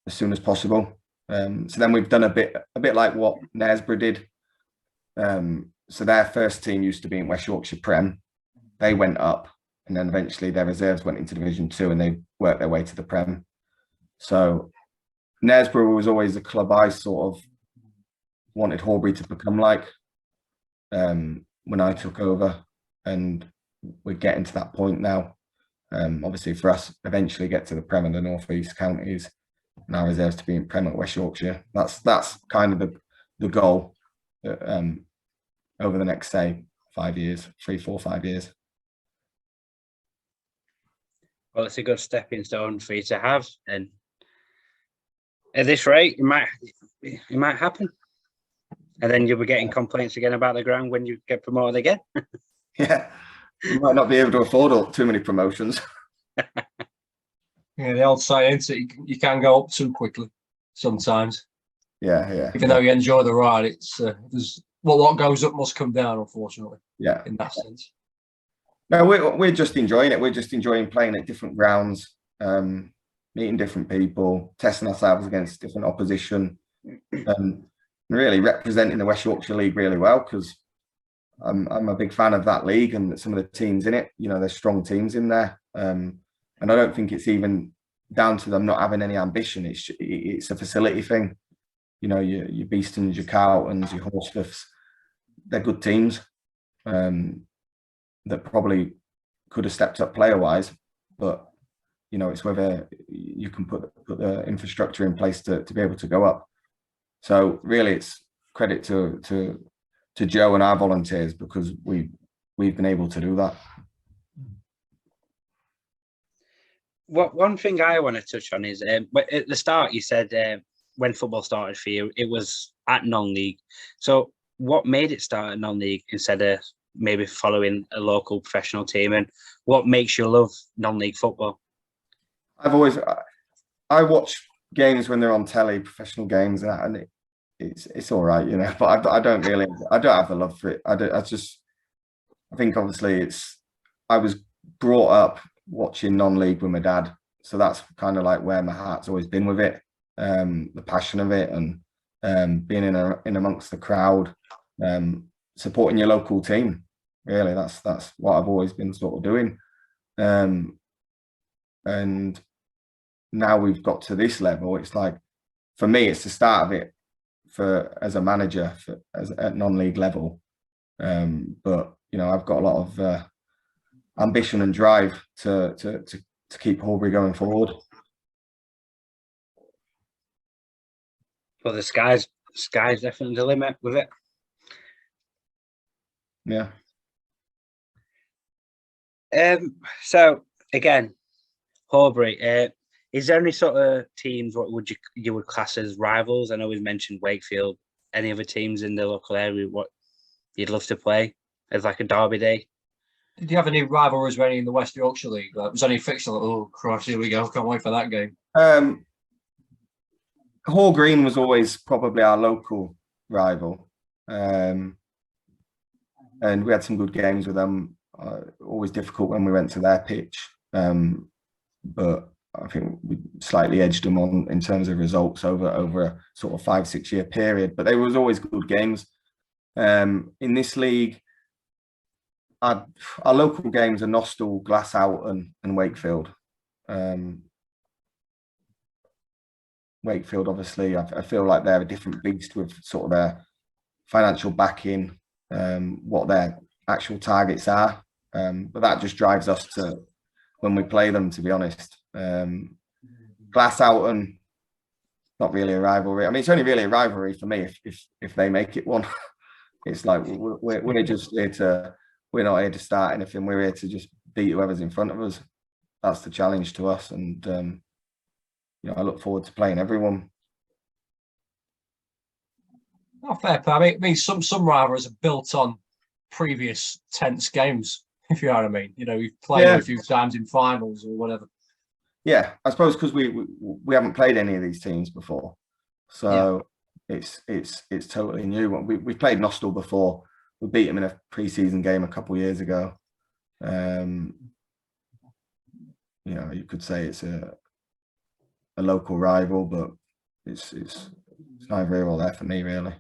as soon as possible. So then we've done a bit like what Knaresborough did. So their first team used to be in West Yorkshire Prem. They went up, and then eventually their reserves went into Division 2, and they worked their way to the Prem. So Knaresborough was always a club I sort of wanted Horbury to become like when I took over, and we're getting to that point now. Obviously for us, eventually get to the Prem and the North East counties, and our reserves to be in Prem at West Yorkshire. That's kind of the goal over the next, say, 5 years, 3, 4, 5 years. Well, it's a good stepping stone for you to have, and at this rate, it might happen, and then you'll be getting complaints again about the ground when you get promoted again. Yeah, you might not be able to afford too many promotions. Yeah, the old saying, isn't it? You can go up too quickly sometimes. Yeah. Even though you enjoy the ride, it's what goes up must come down, unfortunately. Yeah, in that sense. No, we're just enjoying it. We're just enjoying playing at different grounds, meeting different people, testing ourselves against different opposition, and really representing the West Yorkshire League really well, because I'm a big fan of that league and some of the teams in it. There's strong teams in there, and I don't think it's even down to them not having any ambition. It's a facility thing. Your Beestons, your Carltons, your Horsforths, they're good teams. That probably could have stepped up player-wise, but it's whether you can put the infrastructure in place to be able to go up. So really, it's credit to Joe and our volunteers, because we've been able to do that. One thing I want to touch on is, at the start you said when football started for you, it was at non-league. So what made it start at non-league instead of maybe following a local professional team, and what makes you love non-league football? I watch games when they're on telly, professional games, and it's all right, but I don't have the love for it. I think obviously I was brought up watching non-league with my dad, so that's kind of like where my heart's always been with it, the passion of it, and being in amongst the crowd, supporting your local team. Really, that's what I've always been sort of doing, and now we've got to this level. It's like, for me, it's the start of it as a manager at non-league level, but I've got a lot of ambition and drive to keep Horbury going forward. Well, the sky's definitely the limit with it. Yeah. So again, Horbury, is there any sort of teams what you would class as rivals? I know we've mentioned Wakefield. Any other teams in the local area what you'd love to play as like a derby day? Did you have any rivalries with any in the West Yorkshire League? Was any fixture like, oh Christ, here we go, can't wait for that game? Hall Green was always probably our local rival, and we had some good games with them. Always difficult when we went to their pitch, but I think we slightly edged them on in terms of results over a sort of 5-6 year period. But they was always good games. In this league, our local games are Nostell, Glasshoughton, and Wakefield. Wakefield, obviously, I feel like they're a different beast with sort of their financial backing, what their actual targets are. But that just drives us to when we play them, to be honest. Glasshoughton, not really a rivalry. I mean, it's only really a rivalry for me if they make it one. It's like we're just here to. We're not here to start anything. We're here to just beat whoever's in front of us. that's the challenge to us, and I look forward to playing everyone. Oh, fair play. I mean, some rivals are built on previous tense games, if you know what I mean. We've played a few times in finals or whatever. Yeah, I suppose because we haven't played any of these teams before, so it's totally new. We played Nostell before. We beat them in a pre-season game a couple of years ago. You could say it's a local rival, but it's neither here or there for me, really.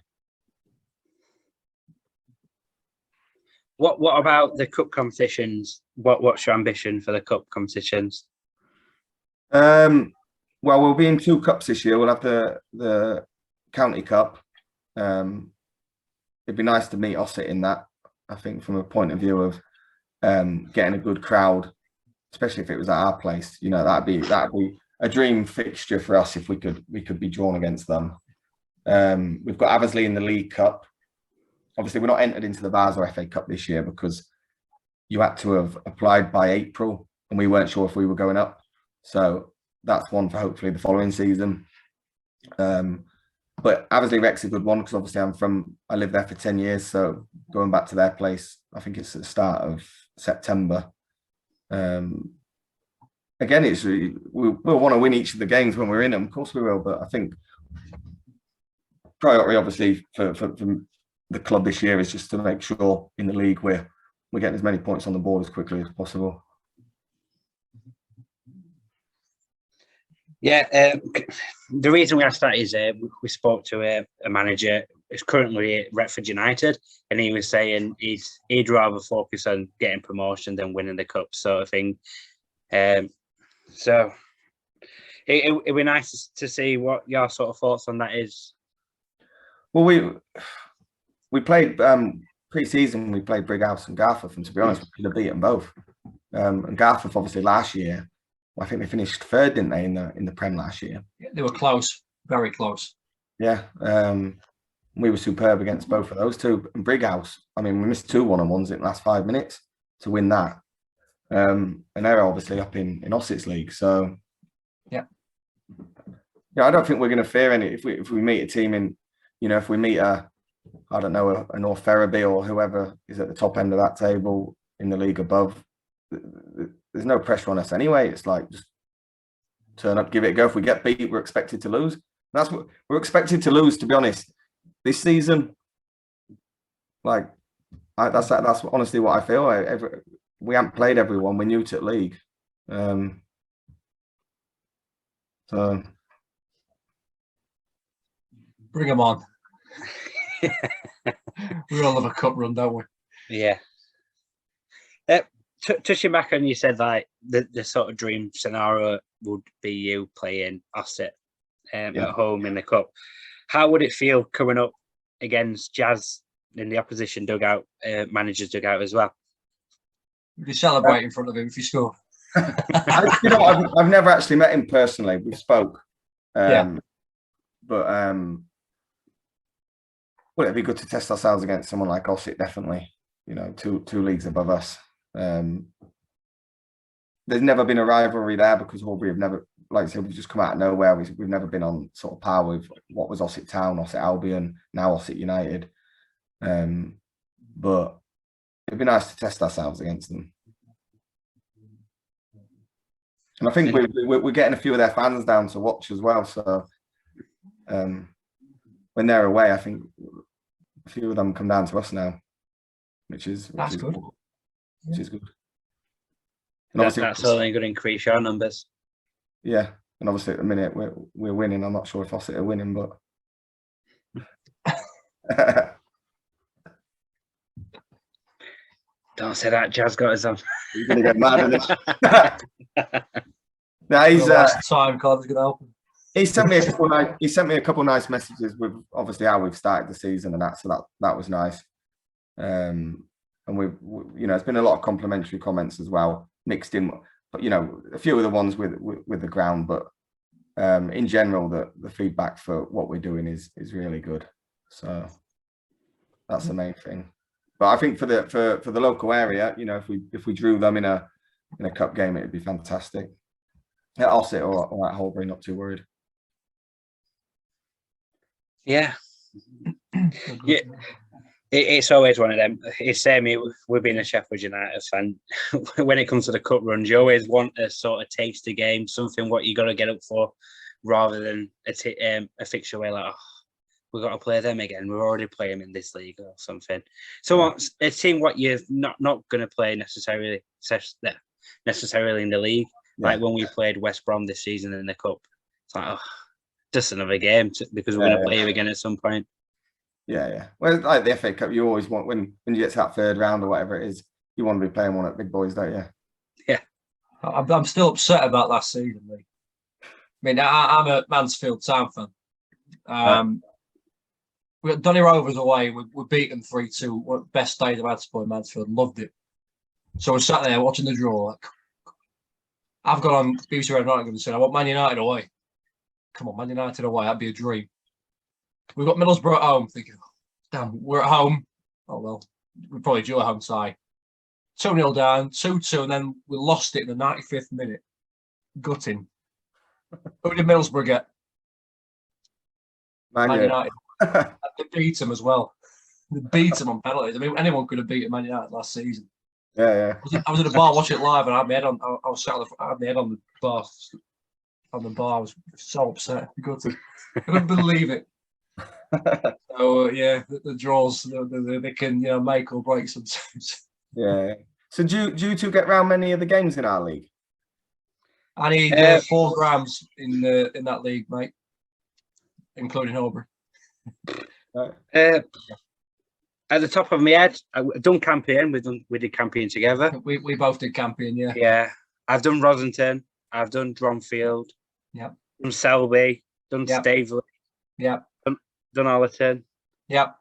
What about the cup competitions? What's your ambition for the cup competitions? Well, we'll be in 2 cups this year. We'll have the County Cup. It'd be nice to meet Ossett in that, I think, from a point of view of getting a good crowd, especially if it was at our place. That'd be a dream fixture for us if we could be drawn against them. We've got Aversley in the League Cup. Obviously, we're not entered into the Vars or FA Cup this year because you had to have applied by April, and we weren't sure if we were going up. So that's one for hopefully the following season. But Aversley Rec's a good one because obviously I lived there for 10 years. So going back to their place, I think it's at the start of September. Again, we'll want to win each of the games when we're in them. Of course we will. But I think priority, obviously, for the club this year is just to make sure in the league we're getting as many points on the board as quickly as possible. Yeah, the reason we asked that is we spoke to a manager who's currently at Retford United, and he was saying he'd rather focus on getting promotion than winning the cup, sort of thing. So it'd be nice to see what your sort of thoughts on that is. Well, we played pre-season. We played Brighouse and Garforth, and to be honest, we could have beaten both. And Garforth, obviously, last year, I think they finished 3rd, didn't they, in the Prem last year? Yeah, they were close, very close. Yeah, we were superb against both of those two. And Brighouse, I mean, we missed 2 1-on-1s in the last 5 minutes to win that. And they're obviously up in Ossett's league. So yeah, I don't think we're going to fear any if we meet a team in, if we meet a North Ferriby or whoever is at the top end of that table in the league above. There's no pressure on us anyway. It's like just turn up, give it a go. If we get beat, we're expected to lose. That's what we're expected to lose. To be honest, this season, that's honestly what I feel. We haven't played everyone. We're new to the league, so bring them on. We all have a cup run, don't we? Yeah. Touching back on, you said like the sort of dream scenario would be you playing Ossett at home in the cup. How would it feel coming up against Jazz in the opposition dugout, manager's dugout as well? Would you celebrate in front of him if you score? I've never actually met him personally. We spoke, but well, it'd be good to test ourselves against someone like Ossett. Definitely, two leagues above us. There's never been a rivalry there because Horbury have never, like I said, we've just come out of nowhere. We've never been on sort of par with what was Ossett Town, Ossett Albion, now Ossett United. But it'd be nice to test ourselves against them. And I think we're getting a few of their fans down to watch as well. So when they're away, I think a few of them come down to us now, which is good. Which is good. And that's only going to increase your numbers. Yeah, and obviously at the minute we're winning. I'm not sure if Ossett are winning, but don't say that. Jazz got us on. He's going to get mad at it. No, he's time Carl's going to open. He sent me a couple of nice messages with obviously how we've started the season and that, so that was nice. And we it's been a lot of complimentary comments as well, mixed in, but a few of the ones with the ground, but in general the feedback for what we're doing is really good. So that's the main thing. But I think for the local area, if we drew them in a in a cup game, it'd be fantastic. Yeah, I'll sit all right, Horbury, not too worried. Yeah. Yeah. It's always one of them. It's same with being a Sheffield United fan. When it comes to the cup runs, you always want a sort of taster game, something what you got to get up for, rather than a fixture where like, oh, we've got to play them again. We've already played them in this league or something. So a team what you're not going to play necessarily in the league. Yeah. Like when we played West Brom this season in the cup, it's like, oh, just another game because we're going to play you again at some point. Yeah. Well, like the FA Cup, you always want when you get to that third round or whatever it is, you want to be playing one at big boys, don't you? Yeah. I'm still upset about last season, Lee. I mean, I'm a Mansfield Town fan. We got Donny Rovers away. We beat them 3-2. Best days I've had to play Mansfield. Loved it. So I sat there watching the draw. Like, I've got on BBC Radio Nottingham and said, I want Man United away. Come on, Man United away. That'd be a dream. We've got Middlesbrough at home. Thinking, damn, we're at home. Oh, well, we're probably due a home tie. 2-0 down, 2-2, and then we lost it in the 95th minute. Gutting. Who did Middlesbrough get? Man United. They beat them as well. They beat them on penalties. I mean, anyone could have beaten Man United last season. Yeah. I was at the bar watching it live, and I had my head on. I was sat I had my head on the bar. On the bar, I was so upset. Gutted. I couldn't believe it. So yeah, the draws they can make or break sometimes. Yeah. So do you two get round many of the games in our league? I need 4 grams in that league, mate, including Horbury. At the top of my head, I've done Campion. We did Campion together. We both did Campion, yeah. Yeah, I've done Rosington. I've done Dronfield. Yeah. Done Selby. Done Staveley. Yeah. Done Allerton. Yeah.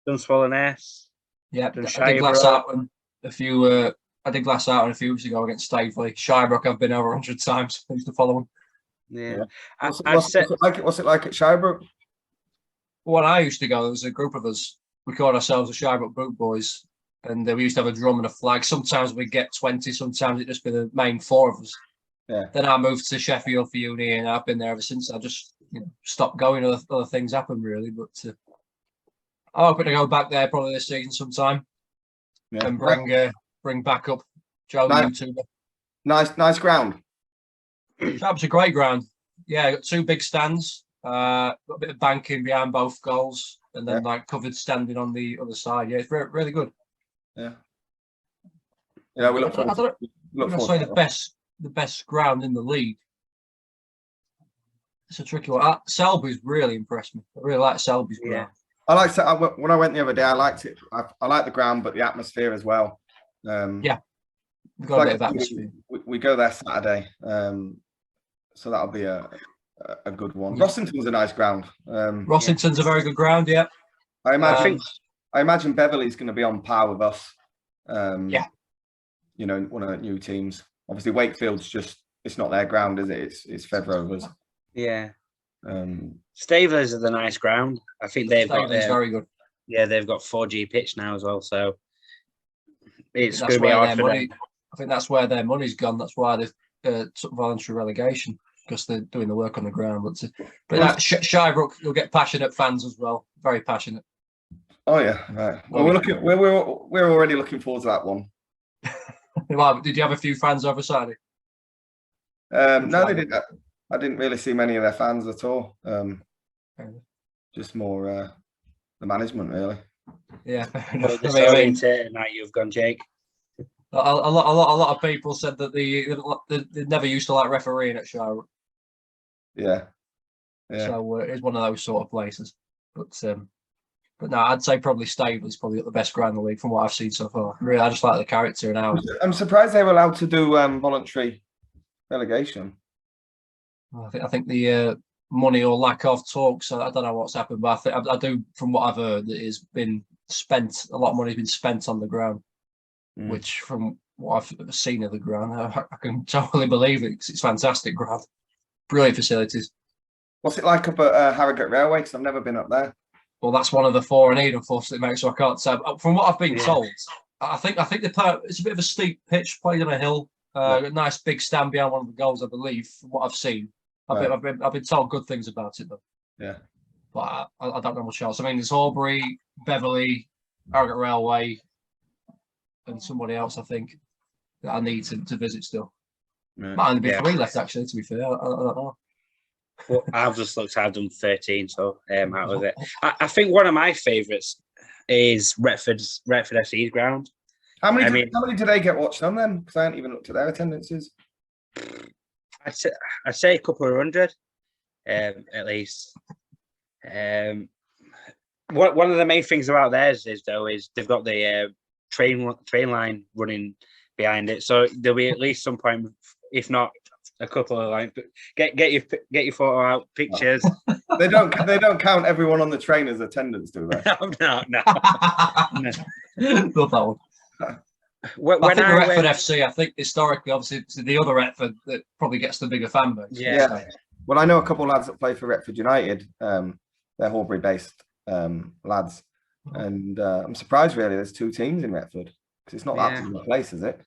Done Swallowness. Yeah. I did Glass Outland a few. I did Glass Outland a few weeks ago against Staveley. Shirebrook, I've been over 100 times. I used to follow them. Yeah. What's it like at Shirebrook? When I used to go, there was a group of us. We called ourselves the Shirebrook Boot Boys, and we used to have a drum and a flag. Sometimes we'd get 20. Sometimes it'd just be the main 4 of us. Yeah. Then I moved to Sheffield for uni, and I've been there ever since. I just stopped going. Other things happen, really. But I'm hoping to go back there probably this season sometime, and bring back up Joe the YouTuber. Nice ground. That was a great ground. Yeah, got 2 big stands. Got a bit of banking behind both goals, and then like covered standing on the other side. Yeah, it's really good. Yeah. Yeah, we look forward. I'd say the best ground in the league. It's a tricky one. Selby's really impressed me. I really like Selby's ground. I liked it when I went the other day. I liked it. I like the ground, but the atmosphere as well. Yeah, we've got a bit of atmosphere. We go there Saturday, so that'll be a good one. Rossington's a nice ground. Rossington's a very good ground. Yeah, I imagine Beverley's going to be on par with us. One of the new teams. Obviously, Wakefield's it's not their ground, is it? It's Fed Rovers. Yeah. Stavelers are the nice ground. I think they've got very good. Yeah, they've got 4G pitch now as well, so it's going to be hard for them. I think that's where their money's gone. That's why they've took voluntary relegation, because they're doing the work on the ground. But Shirebrook, you'll get passionate fans as well. Very passionate. Oh yeah, right. Well, we're already looking forward to that one. Well, did you have a few fans over Saturday? No, they didn't. I didn't really see many of their fans at all. Just more the management, really. Yeah. Now you've gone, Jake. A lot of people said that they never used to like refereeing at Shirebrook. Yeah. So it's one of those sort of places. But no, I'd say probably Staveley's probably got the best ground in the league from what I've seen so far. Really, I just like the character and how. I'm surprised they were allowed to do voluntary relegation. I think the money or lack of talks. I don't know what's happened, but I do, from what I've heard, that it's been spent. A lot of money's been spent on the ground, which, from what I've seen of the ground, I can totally believe it. It's fantastic ground, brilliant facilities. What's it like up at Harrogate Railway? Because I've never been up there. Well, that's one of the 4 I need, unfortunately, mate. So I can't say. From what I've been told, I think the it's a bit of a steep pitch, played on a hill. A nice big stand behind one of the goals, I believe, from what I've seen. I've been told good things about it though. Yeah. But I don't know much else. I mean, there's Horbury, Beverley, Harrogate Railway, and somebody else I think that I need to visit still. Right. Might only be 3 left actually. To be fair, I don't know. Well, I've just looked. I've done 13, so out of it. I think one of my favourites is Retford FC's ground. How many do they get watched on then? Because I haven't even looked at their attendances. I'd say a couple of hundred, at least. One of the main things about theirs is they've got the train line running behind it, so there'll be at least some point, if not a couple of like get your photo out, pictures. They don't count everyone on the train as attendance, do they? No. Love that one. When I think Retford FC, I think historically, obviously, it's the other Retford that probably gets the bigger fan base. Yeah. Well, I know a couple of lads that play for Retford United. They're Horbury-based lads, and I'm surprised really. There's 2 teams in Retford because it's not that big a place, is it?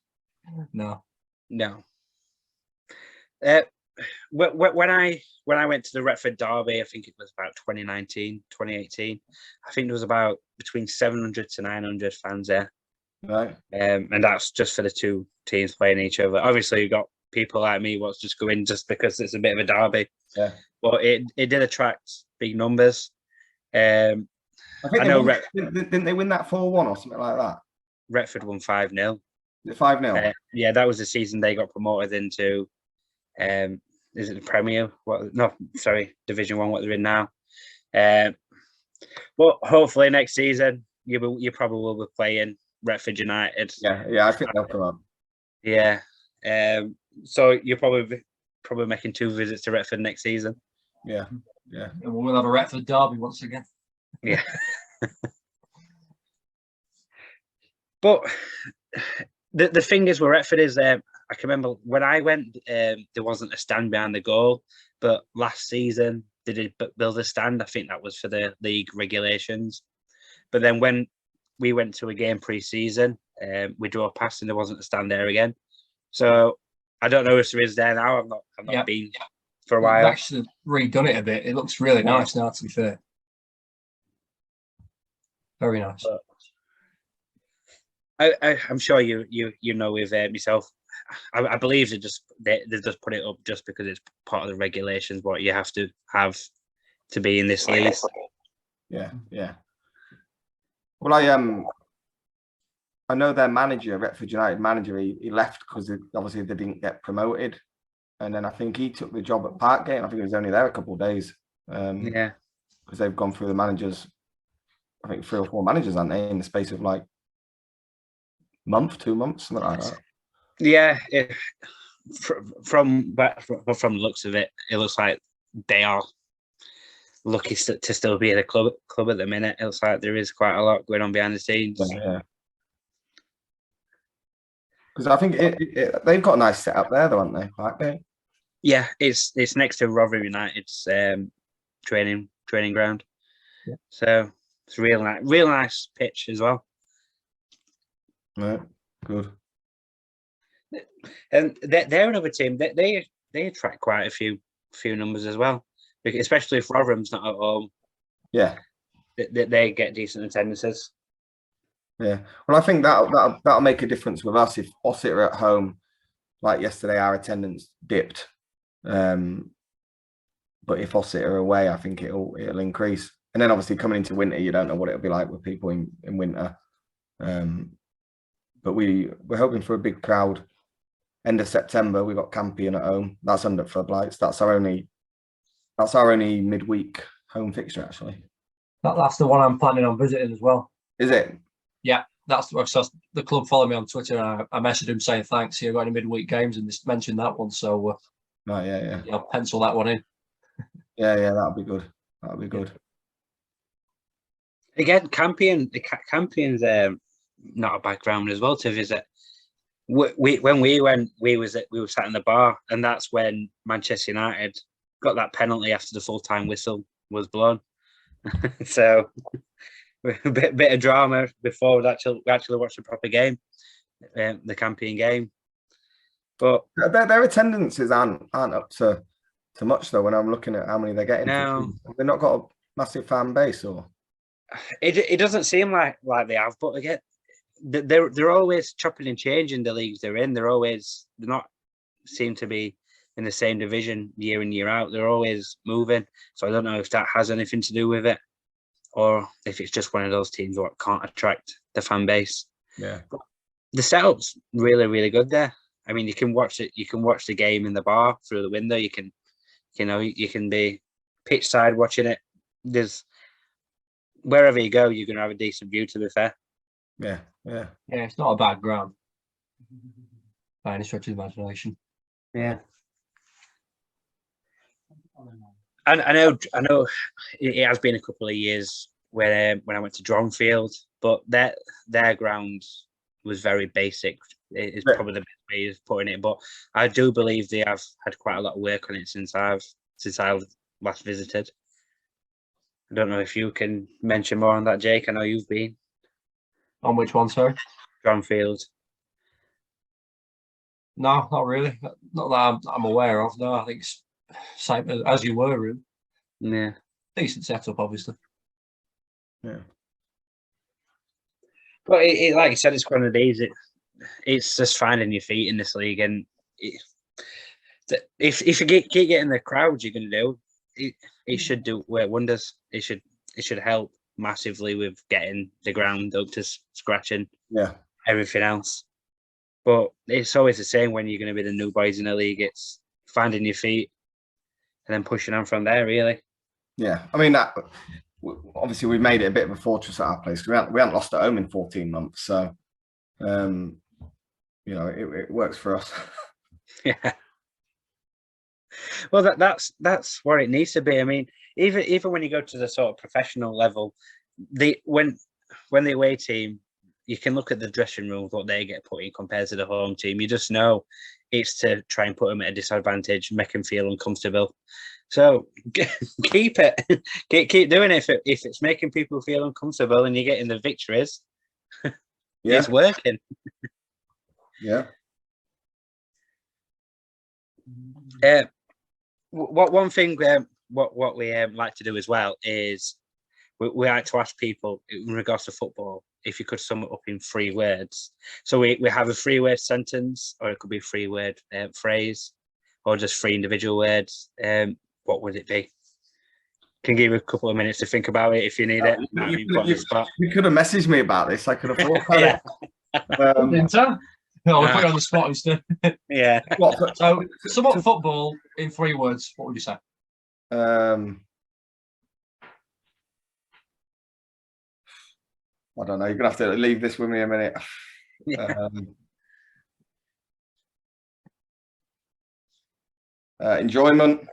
No. When I went to the Retford Derby, I think it was about 2019, 2018. I think there was about between 700 to 900 fans there. Right. And that's just for the 2 teams playing each other. Obviously, you've got people like me what's just going just because it's a bit of a derby. Yeah. But it did attract big numbers. I think didn't they win that 4-1 or something like that? Retford won 5-0. 5-0. Yeah, that was the season they got promoted into. Is it the Premier? Division 1. What they're in now. But hopefully next season you probably will be playing Retford United. Yeah, I think they'll come up. Yeah. So you're probably making 2 visits to Retford next season. Yeah. And we'll have a Retford derby once again. Yeah. But the thing is with Retford is I can remember when I went, there wasn't a stand behind the goal, but last season they did build a stand. I think that was for the league regulations. But then when we went to a game pre-season, we drove past and there wasn't a stand there again. So I don't know if there is there now. I've not been for a while. They've actually redone it a bit. It looks really nice now, to be fair. Very nice. I'm sure you know with yourself. I believe they just put it up just because it's part of the regulations. What you have to be in this league. Yeah. Well, I know their manager, Retford United manager, he left because obviously they didn't get promoted, and then I think he took the job at Parkgate. I think he was only there a couple of days. Because they've gone through the managers. I think 3 or 4 managers, aren't they, in the space of like month, 2 months, something like that. Yeah, from the looks of it, it looks like they are lucky to still be at a club at the minute. It looks like there is quite a lot going on behind the scenes. Yeah. Because I think they've got a nice setup there, though, haven't they? Parkgate. Yeah, it's next to Rotherham United's training ground. Yeah. So it's real nice pitch as well. Right, good. And they're another team. They attract quite a few numbers as well, especially if Rotherham's not at home. Yeah, they get decent attendances. Yeah, well, I think that'll make a difference with us if Ossett are at home. Like yesterday, our attendance dipped, but if Ossett are away, I think it'll increase. And then obviously coming into winter, you don't know what it'll be like with people in winter. But we're hoping for a big crowd. End of September, we've got Campion at home. That's under floodlights. That's our only midweek home fixture, actually. That's the one I'm planning on visiting as well. Is it? Yeah, that's the club follow me on Twitter, and I messaged him saying thanks. You've got any midweek games, and just mentioned that one. So, yeah, I'll pencil that one in. Yeah, that'll be good. That'll be good. Again, Campion's not a bad ground as well to visit. When we went, we were sat in the bar, and that's when Manchester United got that penalty after the full-time whistle was blown. So a bit of drama before we actually watched the proper game, the Campion game. But their attendances aren't up to much though. When I'm looking at how many they're getting, they've not got a massive fan base, or it doesn't seem like they have. But again, they're always chopping and changing the leagues they're in. They're not seem to be in the same division year in, year out. They're always moving. So I don't know if that has anything to do with it, or if it's just one of those teams that can't attract the fan base. Yeah. But the setup's really, really good there. I mean, you can watch it. You can watch the game in the bar through the window. You can be pitch side watching it. There's wherever you go, you're going to have a decent view. To be fair. Yeah. It's not a bad ground by any stretch of the imagination. Yeah. And I know it has been a couple of years when I went to Dronfield, but their ground was very basic. It's probably the best way of putting it. But I do believe they have had quite a lot of work on it since I've last visited. I don't know if you can mention more on that, Jake. I know you've been. On which one, sorry? Dronfield. No, not really. Not that I'm aware of. No, I think it's same as you were, really. Yeah. Decent setup, obviously. Yeah. But it like you said, it's one of these. It's just finding your feet in this league, and if you keep getting the crowds, you're going to do. It should do wonders. It should help massively with getting the ground up to scratching. Yeah. Everything else. But it's always the same when you're going to be the new boys in the league. It's finding your feet and then pushing on from there, really. Yeah. I mean, obviously we've made it a bit of a fortress at our place. We haven't lost at home in 14 months. So, it works for us. Yeah. Well, that's where it needs to be. I mean, even when you go to the sort of professional level, when the away team, you can look at the dressing room, what they get put in compared to the home team. You just know it's to try and put them at a disadvantage, make them feel uncomfortable. So keep it, keep doing it. If it's making people feel uncomfortable and you're getting the victories, it's working. Yeah. One thing what we like to do as well is we like to ask people in regards to football if you could sum it up in 3 words. So we have a 3-word sentence, or it could be a 3-word phrase, or just 3 individual words. What would it be? Can give you a couple of minutes to think about it if you need it. You could have messaged me about this. I could have thought about it. No, we'll put you on the spot instead. Yeah. So, sum up football in 3 words. What would you say? I don't know. You're gonna have to leave this with me a minute. Yeah. Enjoyment.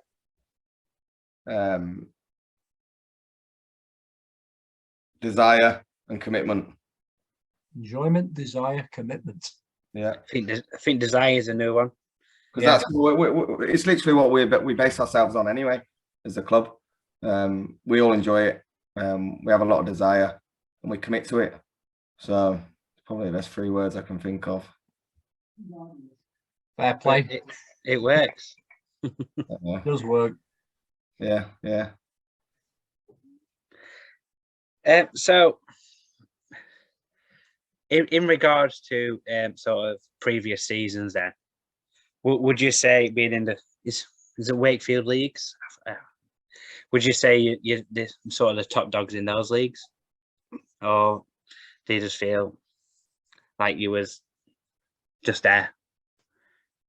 Desire and commitment. Enjoyment, desire, commitment. Yeah, I think desire is a new one. Because it's literally what we base ourselves on anyway as a club. We all enjoy it. We have a lot of desire and we commit to it. So it's probably the best 3 words I can think of. Fair play. It works. It does work. Yeah. So in regards to sort of previous seasons then, would you say being in is it Wakefield leagues? Would you say you're sort of the top dogs in those leagues? Or do you just feel like you was just there?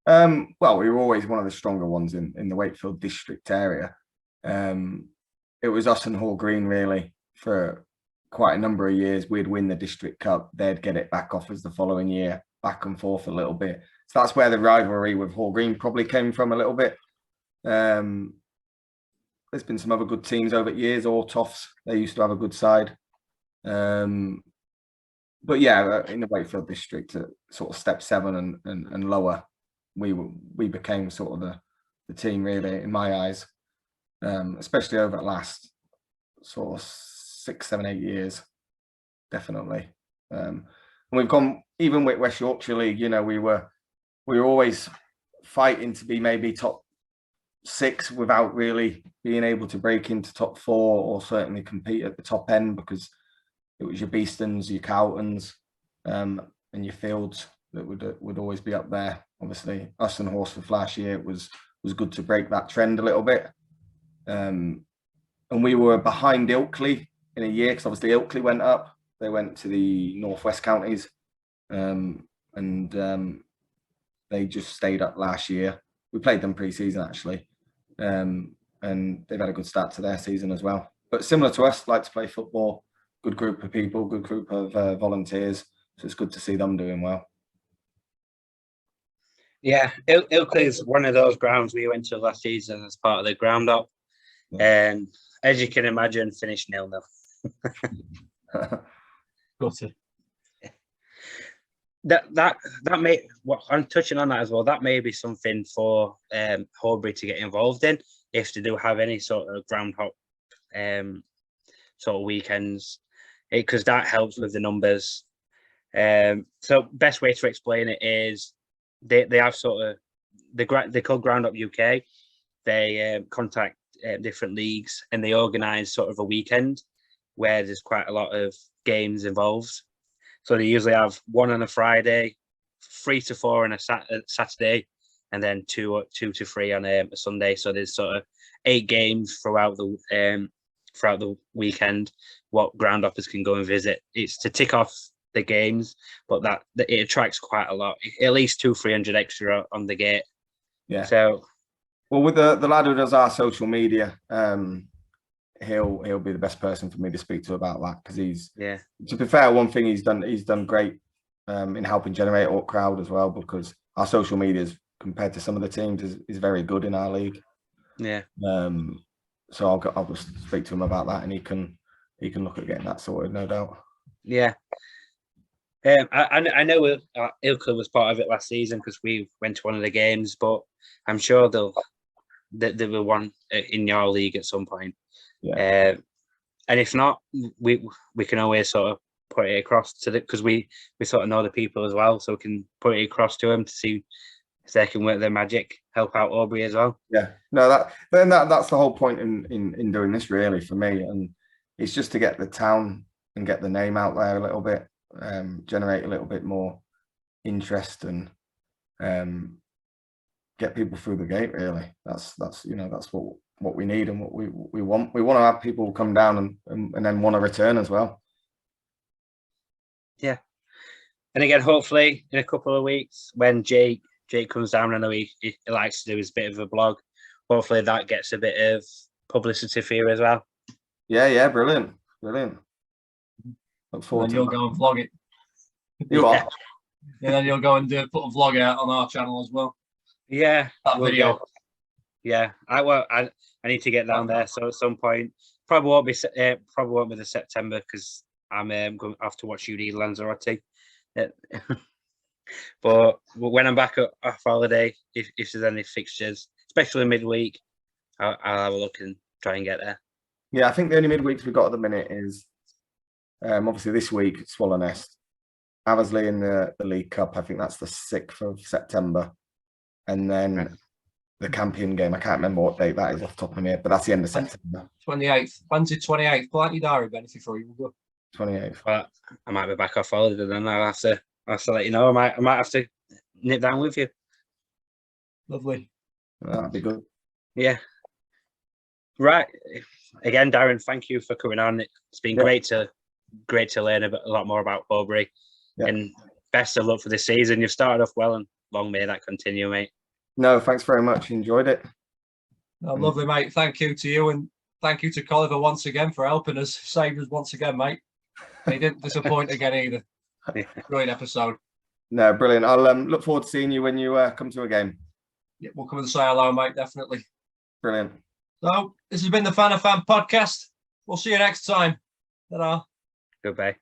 Well, we were always one of the stronger ones in the Wakefield district area. It was us and Hall Green really for quite a number of years. We'd win the district cup, they'd get it back off us the following year, back and forth a little bit. So that's where the rivalry with Hall Green probably came from a little bit. There's been some other good teams over the years. Toffs, they used to have a good side. But yeah, in the Wakefield district, sort of step 7 and lower, we became sort of the team really in my eyes, especially over the last sort of 6, 7, 8 years, definitely. And we've gone even with West Yorkshire League. You know, we were always fighting to be maybe top 6 without really being able to break into top 4 or certainly compete at the top end, because it was your Beestons, your Cowtons, and your Fields that would always be up there. Obviously, us and Horsforth last year, it was good to break that trend a little bit. And we were behind Ilkley in a year, because obviously Ilkley went up. They went to the northwest counties, and they just stayed up last year. We played them pre-season actually, and they've had a good start to their season as well. But similar to us, like to play football, good group of people, good group of volunteers. So it's good to see them doing well. Yeah, Ilkley is one of those grounds we went to last season as part of the ground up, and as you can imagine, finished 0-0. Got it. That may, what I'm touching on that as well. That may be something for Horbury to get involved in if they do have any sort of ground hop sort of weekends, because that helps with the numbers. So best way to explain it is they have sort of they call Ground Up UK. They contact different leagues and they organise sort of a weekend where there's quite a lot of games involved. So they usually have one on a Friday, 3 to 4 on a Saturday, and then 2 to 3 on a Sunday. So there's sort of 8 games throughout the weekend. What Groundhoppers can go and visit. It's to tick off the games, but that it attracts quite a lot. At least 200-300 extra on the gate. Yeah. So, well, with the lad who does our social media, he'll be the best person for me to speak to about that, because he's, to be fair, one thing he's done great in helping generate a crowd as well, because our social media compared to some of the teams is very good in our league. Yeah. So I'll just speak to him about that, and he can look at getting that sorted, no doubt. Yeah. I know Ilkley was part of it last season because we went to one of the games, but I'm sure there will one in your league at some point. Yeah. And if not, we can always sort of put it across to because we sort of know the people as well, so we can put it across to them to see if they can work their magic, help out Horbury as well. Yeah, no, that's the whole point in doing this, really, for me, and it's just to get the town and get the name out there a little bit, generate a little bit more interest, and get people through the gate. Really, that's what we need and what we want. We want to have people come down and then want to return as well. Yeah, and again, hopefully in a couple of weeks when Jake comes down, I know he likes to do his bit of a blog. Hopefully that gets a bit of publicity for you as well. Yeah, brilliant. Look forward and to you'll that. go and vlog it. You are. Yeah, then you'll go and put a vlog out on our channel as well. Yeah, that video. Yeah, I need to get down there. So at some point, probably won't be the September because I'm going to have to watch UD Lanzarote. But when I'm back off holiday, if there's any fixtures, especially midweek, I'll have a look and try and get there. Yeah, I think the only midweeks we've got at the minute is obviously this week, Swallow Nest, Aversley in the League Cup. I think that's the 6th of September. And then the Campion game, I can't remember what date that is off the top of my head, but that's the end of September. 28th. Wednesday 28th. Plenty diary, Ben, if you're free. We'll go. 28th. Well, I might be back off holiday then. I'll have to let you know. I might have to nip down with you. Lovely. That'd be good. Yeah. Right. Again, Darren, thank you for coming on. It's been great to learn a lot more about Horbury. Yeah. And best of luck for this season. You've started off well, and long may that continue, mate. No, thanks very much. Enjoyed it. Oh, lovely, mate. Thank you to you, and thank you to Colliver once again for helping us, saved us once again, mate. He didn't disappoint again either. Great episode. No, brilliant. I'll look forward to seeing you when you come to a game. Yeah, we'll come and say hello, mate, definitely. Brilliant. So, this has been the FANA Fan Podcast. We'll see you next time. Ta-da. Goodbye.